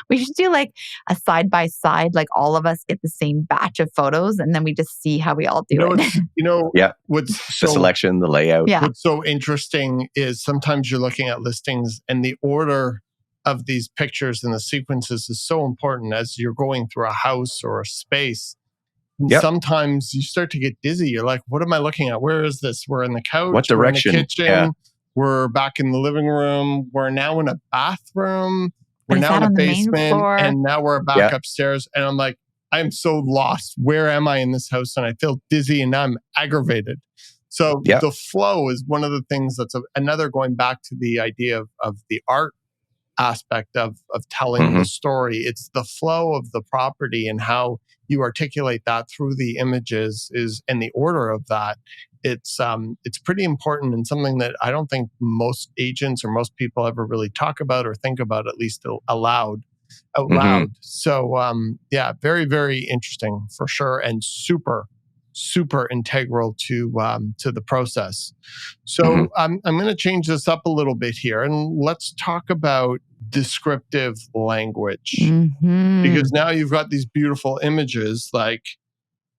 we should do like a side by side, like all of us get the same batch of photos and then we just see how we all do it. What's the selection, the layout. Yeah. What's so interesting is sometimes you're looking at listings and the order of these pictures and the sequences is so important as you're going through a house or a space. Sometimes you start to get dizzy. You're like, what am I looking at? Where is this? We're in the couch. What direction? We're in the kitchen. Yeah. We're back in the living room. We're now in a bathroom. We're now in a basement. And now we're back upstairs. And I'm like, I'm so lost. Where am I in this house? And I feel dizzy and now I'm aggravated. So the flow is one of the things that's another, going back to the idea of the art aspect of telling the story. It's the flow of the property and how you articulate that through the images and the order of that. It's pretty important and something that I don't think most agents or most people ever really talk about or think about, at least out loud. So very, very interesting for sure, and super, super integral to the process. So I'm going to change this up a little bit here, and let's talk about descriptive language, because now you've got these beautiful images. Like,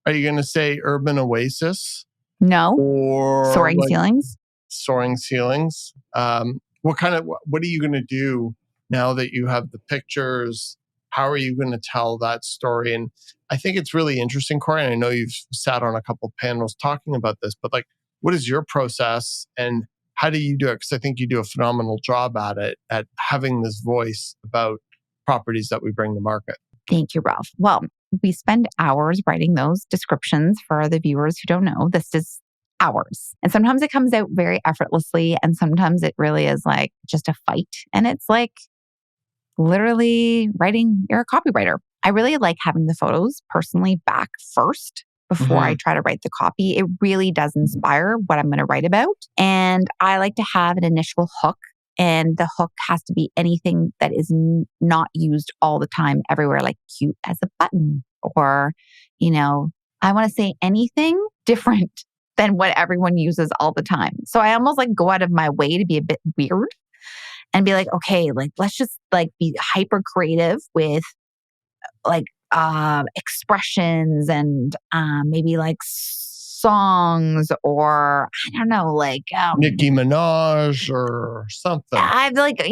are you going to say urban oasis? No. Or soaring ceilings? Soaring ceilings. What are you going to do now that you have the pictures? How are you going to tell that story? And I think it's really interesting, Corey, and I know you've sat on a couple of panels talking about this, but like, what is your process and how do you do it? Because I think you do a phenomenal job at it, at having this voice about properties that we bring to market. Thank you, Ralph. Well, we spend hours writing those descriptions. For the viewers who don't know, this is hours. And sometimes it comes out very effortlessly. And sometimes it really is like just a fight. And it's like literally writing, you're a copywriter. I really like having the photos personally back first before I try to write the copy. It really does inspire what I'm going to write about. And I like to have an initial hook. And the hook has to be anything that is not used all the time everywhere, like cute as a button, or, I want to say anything different than what everyone uses all the time. So I almost like go out of my way to be a bit weird and be like, okay, like let's just like be hyper creative with like expressions and maybe like songs, or I don't know, like Nicki Minaj or something. I like,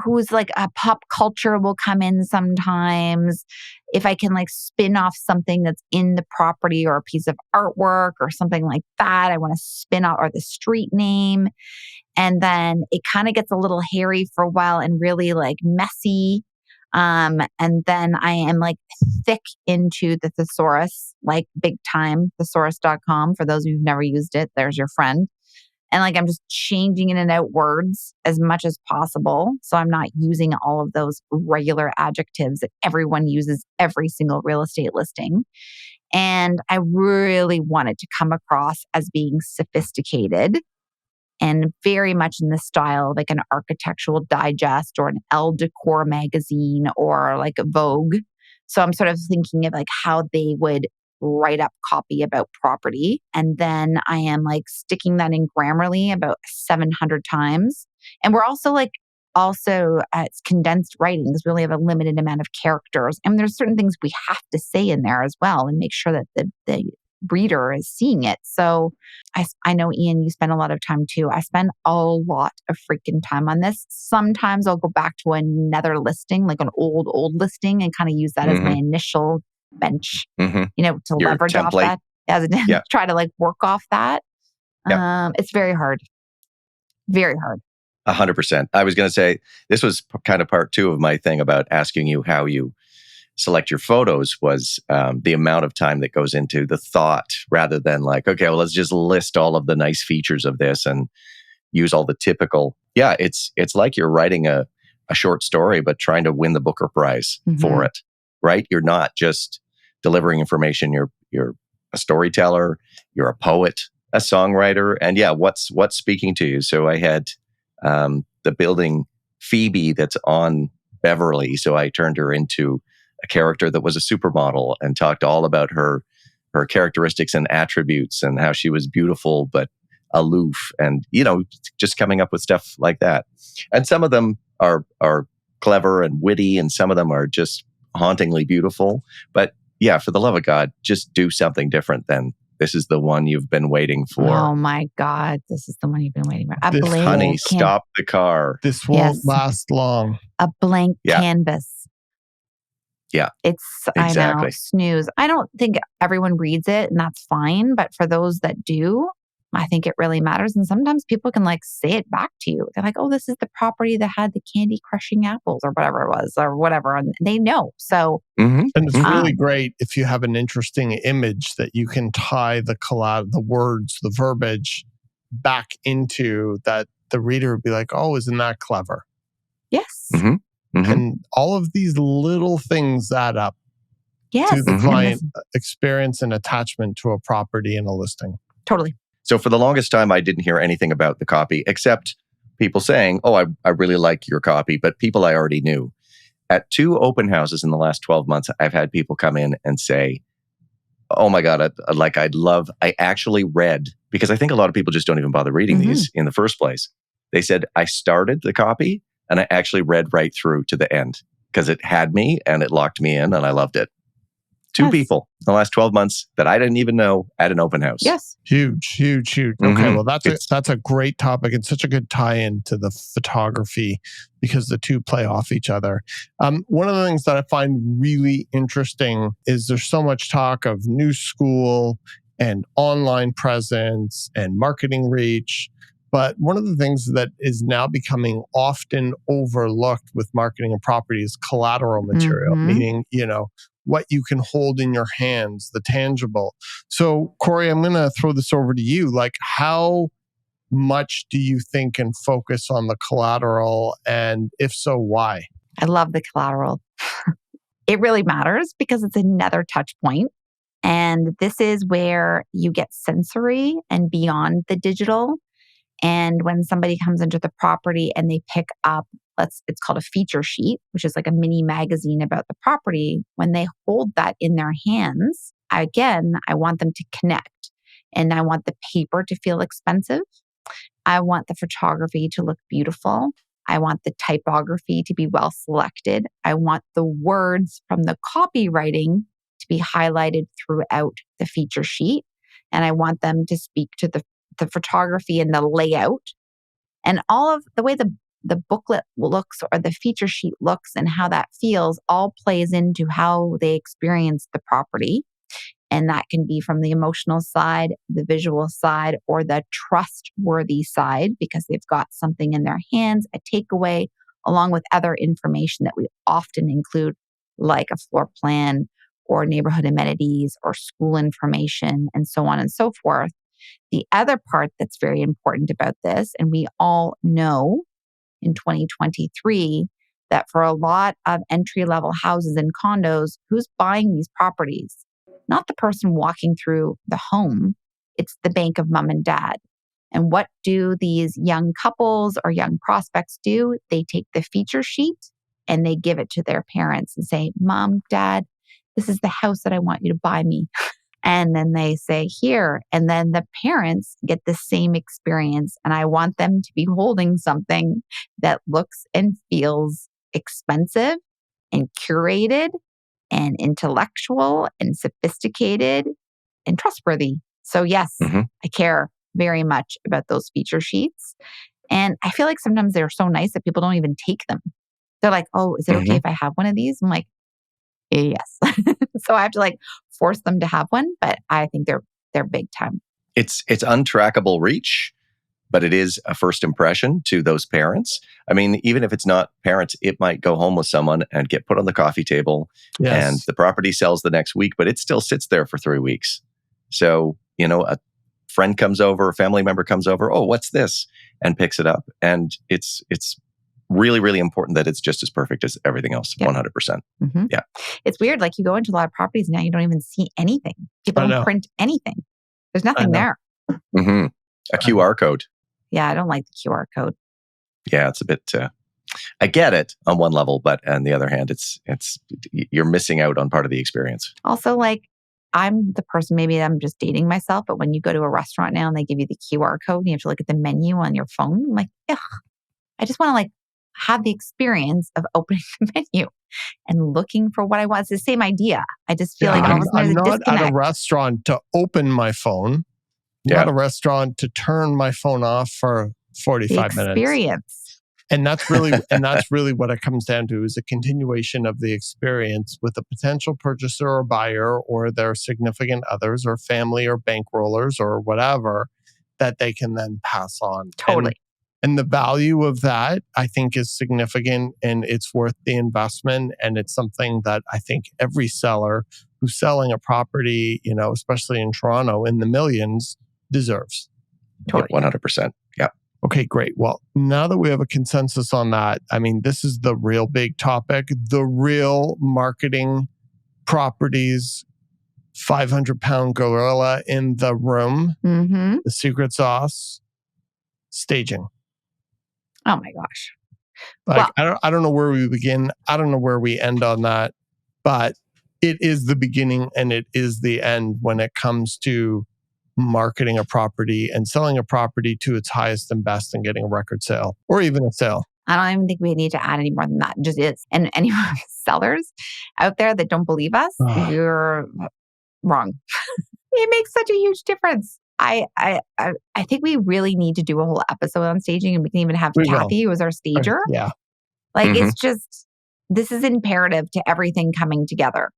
who's like a pop culture will come in sometimes. If I can like spin off something that's in the property or a piece of artwork or something like that, I want to spin out, or the street name. And then it kind of gets a little hairy for a while and really like messy. And then I am like thick into the thesaurus, like big time, thesaurus.com. For those of you who've never used it, there's your friend. And like, I'm just changing in and out words as much as possible. So I'm not using all of those regular adjectives that everyone uses every single real estate listing. And I really wanted to come across as being sophisticated and very much in the style of like an Architectural Digest or an Elle Decor magazine or like a Vogue. So I'm sort of thinking of like how they would write up copy about property. And then I am like sticking that in Grammarly about 700 times. And we're also it's condensed writing because we only have a limited amount of characters. And there's certain things we have to say in there as well and make sure that the reader is seeing it. So I know, Ian, you spend a lot of time too. I spend a lot of freaking time on this. Sometimes I'll go back to another listing, like an old listing, and kind of use that as my initial bench, to Your leverage template. off that, try to like work off that. It's very hard. Very hard. 100%. I was going to say, this was kind of part two of my thing about asking you how you select your photos, was the amount of time that goes into the thought, rather than like, okay, well, let's just list all of the nice features of this and use all the typical. Yeah, it's like you're writing a short story, but trying to win the Booker Prize for it, right? You're not just delivering information. You're a storyteller, you're a poet, a songwriter, and what's speaking to you. So I had the building Phoebe that's on Beverly, so I turned her into a character that was a supermodel and talked all about her her characteristics and attributes and how she was beautiful but aloof, and just coming up with stuff like that. And some of them are clever and witty, and some of them are just hauntingly beautiful. But yeah, for the love of God, just do something different than this is the one you've been waiting for. Oh my God, this is the one you've been waiting for. Honey, stop the car. This won't last long. A blank canvas. Yeah. It's, exactly. I know, snooze. I don't think everyone reads it, and that's fine. But for those that do, I think it really matters. And sometimes people can say it back to you. They're like, oh, this is the property that had the candy crushing apples or whatever it was or whatever. And they know. So, and it's really great if you have an interesting image that you can tie the words, the verbiage back into that. The reader would be like, oh, isn't that clever? Yes. And all of these little things add up to the client experience and attachment to a property and a listing. Totally. So for the longest time, I didn't hear anything about the copy except people saying, oh, I really like your copy, but people I already knew. At 2 open houses in the last 12 months, I've had people come in and say, oh my God, I actually read, because I think a lot of people just don't even bother reading these in the first place. They said, I started the copy and I actually read right through to the end because it had me and it locked me in and I loved it. 2 people in the last 12 months that I didn't even know at an open house. Yes. Huge. Okay, well, that's a great topic and such a good tie-in to the photography because the two play off each other. One of the things that I find really interesting is there's so much talk of new school and online presence and marketing reach. But one of the things that is now becoming often overlooked with marketing and property is collateral material, meaning, what you can hold in your hands, the tangible. So, Corey, I'm going to throw this over to you. How much do you think and focus on the collateral? And if so, why? I love the collateral. It really matters because it's another touch point. And this is where you get sensory and beyond the digital. And when somebody comes into the property and they pick up, it's called a feature sheet, which is like a mini magazine about the property. When they hold that in their hands, I want them to connect. And I want the paper to feel expensive. I want the photography to look beautiful. I want the typography to be well selected. I want the words from the copywriting to be highlighted throughout the feature sheet. And I want them to speak to the photography and the layout and all of the way the booklet looks or the feature sheet looks and how that feels all plays into how they experience the property. And that can be from the emotional side, the visual side, or the trustworthy side because they've got something in their hands, a takeaway, along with other information that we often include, like a floor plan or neighborhood amenities or school information and so on and so forth. The other part that's very important about this, and we all know in 2023 that for a lot of entry-level houses and condos, who's buying these properties? Not the person walking through the home, it's the bank of mom and dad. And what do these young couples or young prospects do? They take the feature sheet and they give it to their parents and say, Mom, Dad, this is the house that I want you to buy me. And then they say, here. And then the parents get the same experience. And I want them to be holding something that looks and feels expensive and curated and intellectual and sophisticated and trustworthy. So yes, I care very much about those feature sheets. And I feel like sometimes they're so nice that people don't even take them. They're like, oh, is it okay if I have one of these? I'm like, yes. So I have to force them to have one, but I think they're big time. It's untrackable reach, but it is a first impression to those parents. I mean, even if it's not parents, it might go home with someone and get put on the coffee table and the property sells the next week, but it still sits there for 3 weeks. So, a friend comes over, a family member comes over, oh, what's this? And picks it up. And it's really, really important that it's just as perfect as everything else, 100%. Yeah. It's weird. You go into a lot of properties now, you don't even see anything. People don't print anything. There's nothing there. A QR code. Yeah, I don't like the QR code. Yeah, it's a bit... I get it on one level, but on the other hand, it's you're missing out on part of the experience. Also, I'm the person, maybe I'm just dating myself, but when you go to a restaurant now and they give you the QR code and you have to look at the menu on your phone, I'm like, ugh, I just want to like have the experience of opening the menu and looking for what I want. It's the same idea. I just feel like all of a sudden I'm there's a not disconnect. at a restaurant to open my phone. Not a restaurant to turn my phone off for 45 minutes. Experience. And that's really what it comes down to, is a continuation of the experience with a potential purchaser or buyer or their significant others or family or bankrollers or whatever that they can then pass on. Totally. And the value of that, I think, is significant and it's worth the investment. And it's something that I think every seller who's selling a property, especially in Toronto in the millions, deserves. Totally. 100%. Yeah. Okay, great. Well, now that we have a consensus on that, I mean, this is the real big topic, the real marketing properties, 500-pound gorilla in the room, the secret sauce, staging. Oh my gosh. I don't know where we begin. I don't know where we end on that, but it is the beginning and it is the end when it comes to marketing a property and selling a property to its highest and best and getting a record sale or even a sale. I don't even think we need to add any more than that. It just is. And any sellers out there that don't believe us, you're wrong. It makes such a huge difference. I think we really need to do a whole episode on staging, and we can even have Kathy, who is our stager. Yeah. Like it's just, this is imperative to everything coming together.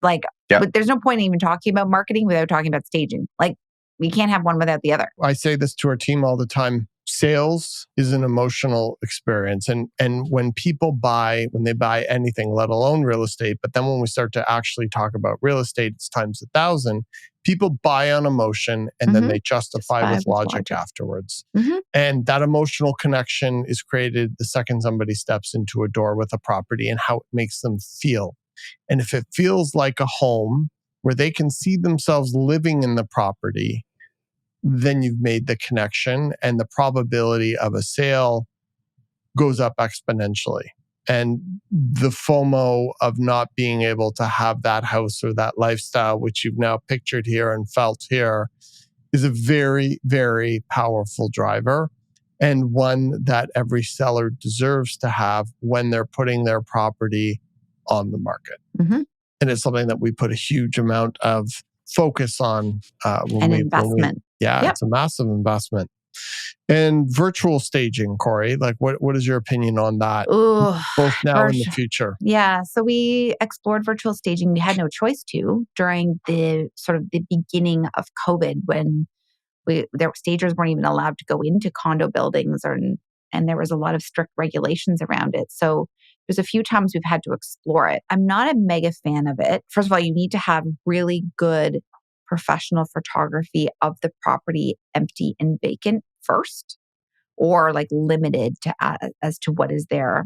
Like, but there's no point in even talking about marketing without talking about staging. Like, we can't have one without the other. I say this to our team all the time. Sales is an emotional experience. And when people buy anything, let alone real estate, but then when we start to actually talk about real estate, it's times 1,000. People buy on emotion and then they justify with logic afterwards. And that emotional connection is created the second somebody steps into a door with a property and how it makes them feel. And if it feels like a home where they can see themselves living in the property, then you've made the connection and the probability of a sale goes up exponentially. And the FOMO of not being able to have that house or that lifestyle, which you've now pictured here and felt here, is a very, very powerful driver and one that every seller deserves to have when they're putting their property on the market. And it's something that we put a huge amount of focus on. Investment. It's a massive investment. And virtual staging, Corey, like what is your opinion on that? Both now and the future. Yeah. So we explored virtual staging. We had no choice to during the sort of the beginning of COVID when stagers weren't even allowed to go into condo buildings and there was a lot of strict regulations around it. So there's a few times we've had to explore it. I'm not a mega fan of it. First of all, you need to have really good professional photography of the property empty and vacant first, or like limited to as to what is there.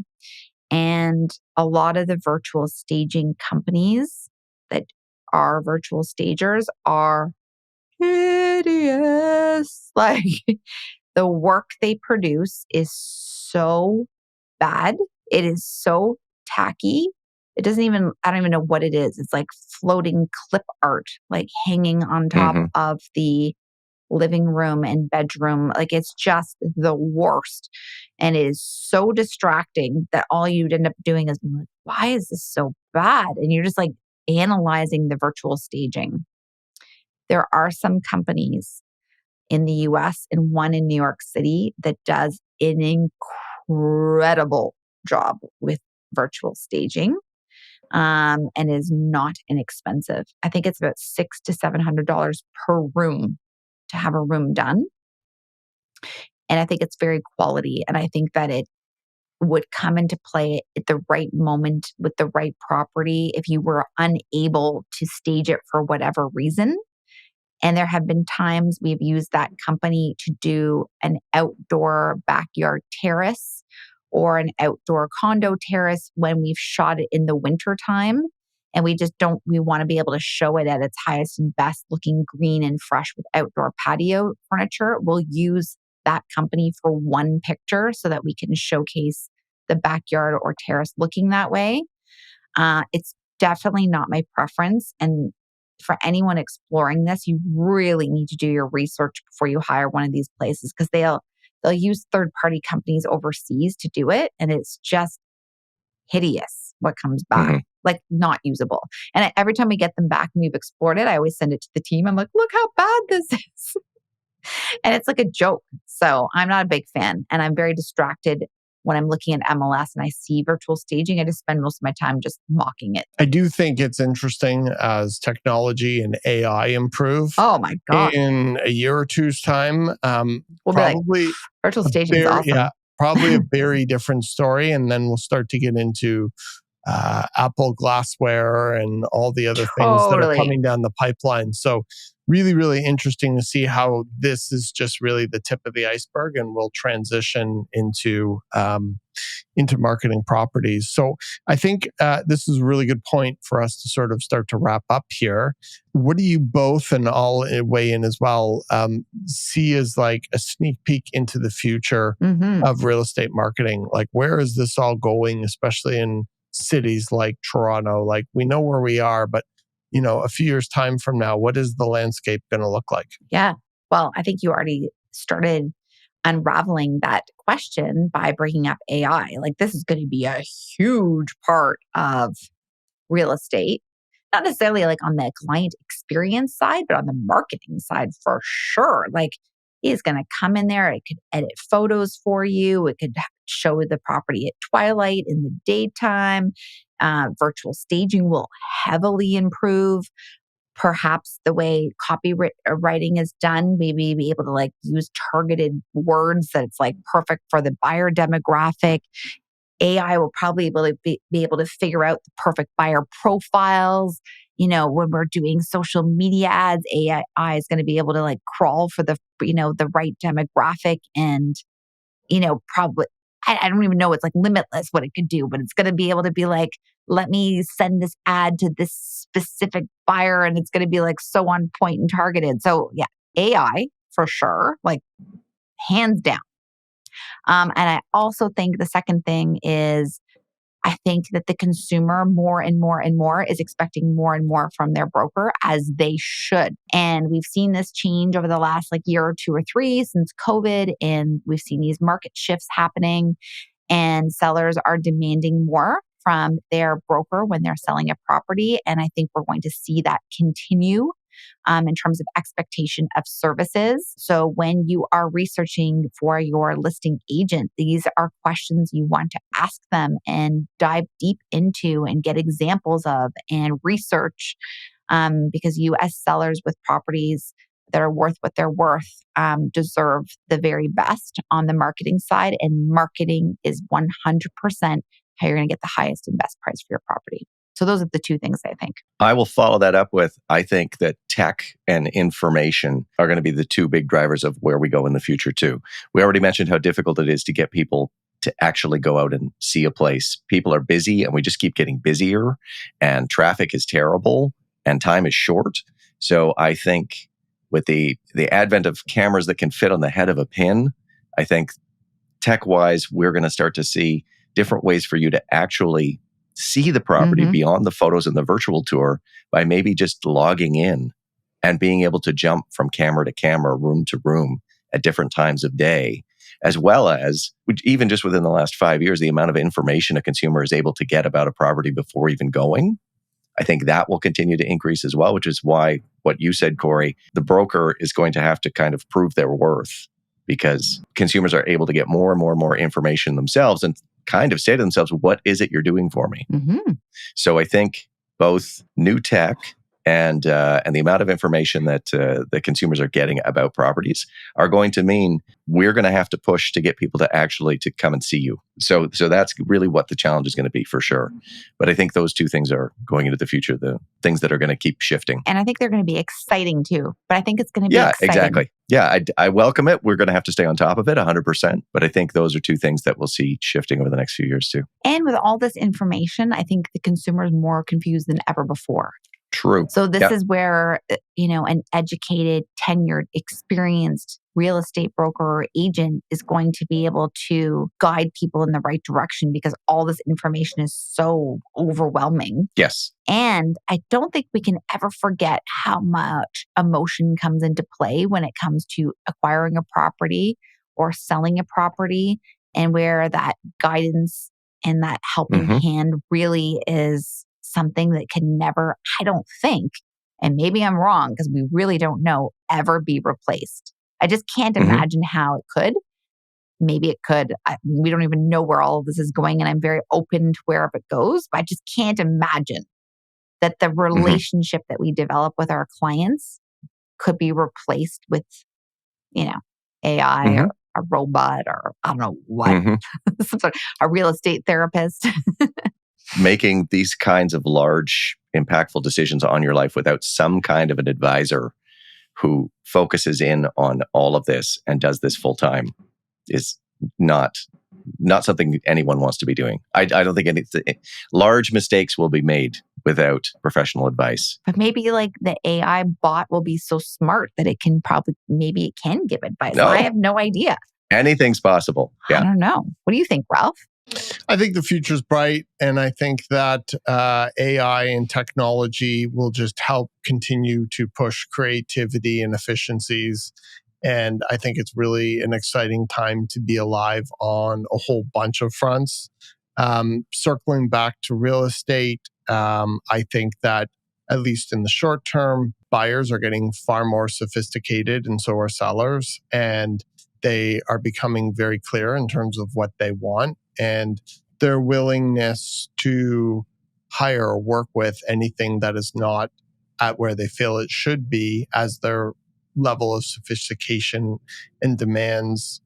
And a lot of the virtual staging companies that are virtual stagers are hideous. Like the work they produce is so bad. It is so tacky. I don't even know what it is. It's like floating clip art, like hanging on top of the living room and bedroom. Like it's just the worst. And it is so distracting that all you'd end up doing is being like, why is this so bad? And you're just like analyzing the virtual staging. There are some companies in the US and one in New York City that does an incredible job with virtual staging. And is not inexpensive. I think it's about $600 to $700 per room to have a room done. And I think it's very quality. And I think that it would come into play at the right moment with the right property if you were unable to stage it for whatever reason. And there have been times we've used that company to do an outdoor backyard terrace or an outdoor condo terrace when we've shot it in the winter time. And we want to be able to show it at its highest and best looking green and fresh with outdoor patio furniture. We'll use that company for one picture so that we can showcase the backyard or terrace looking that way. It's definitely not my preference. And for anyone exploring this, you really need to do your research before you hire one of these places, because they'll use third-party companies overseas to do it. And it's just hideous what comes back, like not usable. And every time we get them back and we've explored it, I always send it to the team. I'm like, look how bad this is. And it's like a joke. So I'm not a big fan. And I'm very distracted when I'm looking at MLS and I see virtual staging. I just spend most of my time just mocking it. I do think it's interesting as technology and AI improve. Oh my God. In a year or two's time, We'll probably like, virtual staging is awesome. Yeah, probably a very different story. And then we'll start to get into Apple glassware and all the other things that are coming down the pipeline. So really, really interesting to see how this is just really the tip of the iceberg and will transition into marketing properties. So I think this is a really good point for us to sort of start to wrap up here. What do you both, and I'll weigh in as well, see as like a sneak peek into the future of real estate marketing? Like, where is this all going, especially in cities like Toronto? Like, we know where we are, but a few years' time from now, what is the landscape going to look like? Yeah. Well, I think you already started unraveling that question by bringing up AI. Like, this is going to be a huge part of real estate, not necessarily like on the client experience side, but on the marketing side for sure. Like, it's going to come in there. It could edit photos for you. It could show the property at twilight in the daytime. Virtual staging will heavily improve. Perhaps the way copywriting is done, maybe be able to like use targeted words that's like perfect for the buyer demographic. AI will probably be able to figure out the perfect buyer profiles. When we're doing social media ads, AI is going to be able to like crawl for the right demographic, and probably I don't even know, it's like limitless what it could do, but it's going to be able to be like, let me send this ad to this specific buyer, and it's going to be like so on point and targeted. So yeah, AI for sure, like hands down. And I also think the second thing is, I think that the consumer more and more and more is expecting more and more from their broker, as they should. And we've seen this change over the last like year or two or three since COVID. And we've seen these market shifts happening, and sellers are demanding more from their broker when they're selling a property. And I think we're going to see that continue in terms of expectation of services. So when you are researching for your listing agent, these are questions you want to ask them and dive deep into and get examples of and research, because you as sellers with properties that are worth what they're worth deserve the very best on the marketing side. And marketing is 100% how you're going to get the highest and best price for your property. So those are the two things I think. I will follow that up with, I think that tech and information are going to be the two big drivers of where we go in the future too. We already mentioned how difficult it is to get people to actually go out and see a place. People are busy, and we just keep getting busier, and traffic is terrible and time is short. So I think with the advent of cameras that can fit on the head of a pin, I think tech-wise, we're going to start to see different ways for you to actually see the property beyond the photos and the virtual tour by maybe just logging in and being able to jump from camera to camera, room to room at different times of day, as well as even just within the last 5 years, the amount of information a consumer is able to get about a property before even going. I think that will continue to increase as well, which is why what you said, Corey, the broker is going to have to kind of prove their worth, because consumers are able to get more and more and more information themselves and kind of say to themselves, what is it you're doing for me? So I think both new tech and the amount of information that the consumers are getting about properties are going to mean we're going to have to push to get people to actually to come and see you. So that's really what the challenge is going to be for sure. But I think those two things are going into the future, the things that are going to keep shifting. And I think they're going to be exciting too. But I think it's going to be exciting. Exactly. Yeah, I welcome it. We're going to have to stay on top of it 100%. But I think those are two things that we'll see shifting over the next few years too. And with all this information, I think the consumer is more confused than ever before. True. So this is where, an educated, tenured, experienced real estate broker or agent is going to be able to guide people in the right direction because all this information is so overwhelming. Yes. And I don't think we can ever forget how much emotion comes into play when it comes to acquiring a property or selling a property, and where that guidance and that helping hand really is something that can never, I don't think, and maybe I'm wrong because we really don't know, ever be replaced. I just can't imagine how it could. Maybe it could. We don't even know where all of this is going, and I'm very open to wherever it goes, but I just can't imagine that the relationship that we develop with our clients could be replaced with, AI or a robot or I don't know what, a real estate therapist. Making these kinds of large, impactful decisions on your life without some kind of an advisor who focuses in on all of this and does this full time is not something anyone wants to be doing. I don't think large mistakes will be made without professional advice. But maybe like the AI bot will be so smart that maybe it can give advice. No. I have no idea. Anything's possible. Yeah. I don't know. What do you think, Ralph? I think the future's bright, and I think that AI and technology will just help continue to push creativity and efficiencies. And I think it's really an exciting time to be alive on a whole bunch of fronts. Circling back to real estate, I think that at least in the short term, buyers are getting far more sophisticated, and so are sellers. And they are becoming very clear in terms of what they want and their willingness to hire or work with anything that is not at where they feel it should be as their level of sophistication and demands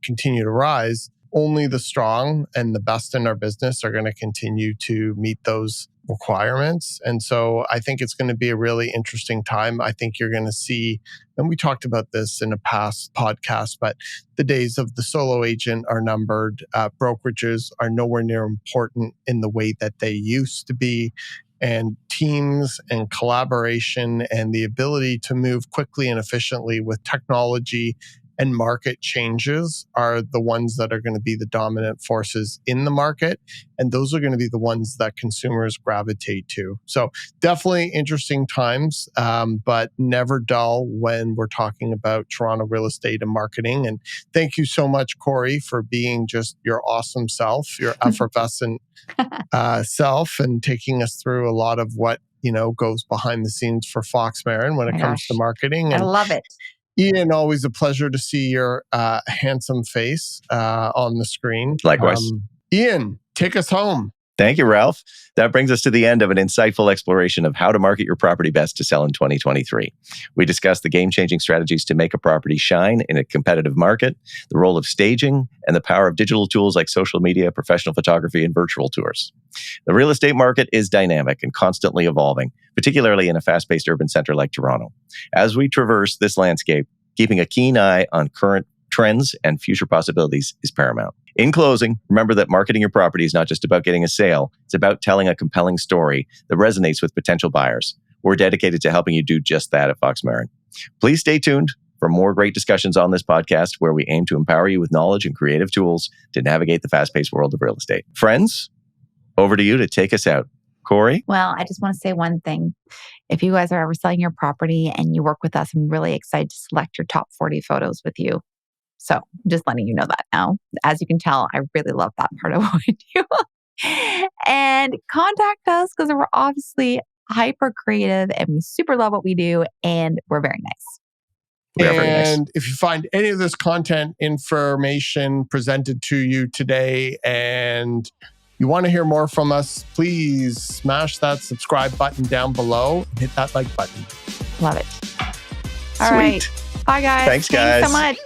continue to rise. Only the strong and the best in our business are going to continue to meet those requirements. And so I think it's going to be a really interesting time. I think you're going to see, and we talked about this in a past podcast, but the days of the solo agent are numbered. Brokerages are nowhere near important in the way that they used to be. And teams and collaboration and the ability to move quickly and efficiently with technology and market changes are the ones that are going to be the dominant forces in the market. And those are going to be the ones that consumers gravitate to. So definitely interesting times, but never dull when we're talking about Toronto real estate and marketing. And thank you so much, Corey, for being just your awesome self, your effervescent self, and taking us through a lot of what, goes behind the scenes for Fox Marin when it comes to marketing. And I love it. Ian, always a pleasure to see your handsome face on the screen. Likewise. Ian, take us home. Thank you, Ralph. That brings us to the end of an insightful exploration of how to market your property best to sell in 2023. We discussed the game-changing strategies to make a property shine in a competitive market, the role of staging, and the power of digital tools like social media, professional photography, and virtual tours. The real estate market is dynamic and constantly evolving, particularly in a fast-paced urban center like Toronto. As we traverse this landscape, keeping a keen eye on current trends and future possibilities is paramount. In closing, remember that marketing your property is not just about getting a sale. It's about telling a compelling story that resonates with potential buyers. We're dedicated to helping you do just that at Fox Marin. Please stay tuned for more great discussions on this podcast, where we aim to empower you with knowledge and creative tools to navigate the fast-paced world of real estate. Friends, over to you to take us out. Corey? Well, I just want to say one thing. If you guys are ever selling your property and you work with us, I'm really excited to select your top 40 photos with you. So just letting you know that now. As you can tell, I really love that part of what we do. And contact us because we're obviously hyper creative and we super love what we do and we're very nice. And if you find any of this content information presented to you today and you want to hear more from us, please smash that subscribe button down below and hit that like button. Love it. All right. Bye, guys. Thanks, guys. Thanks so much.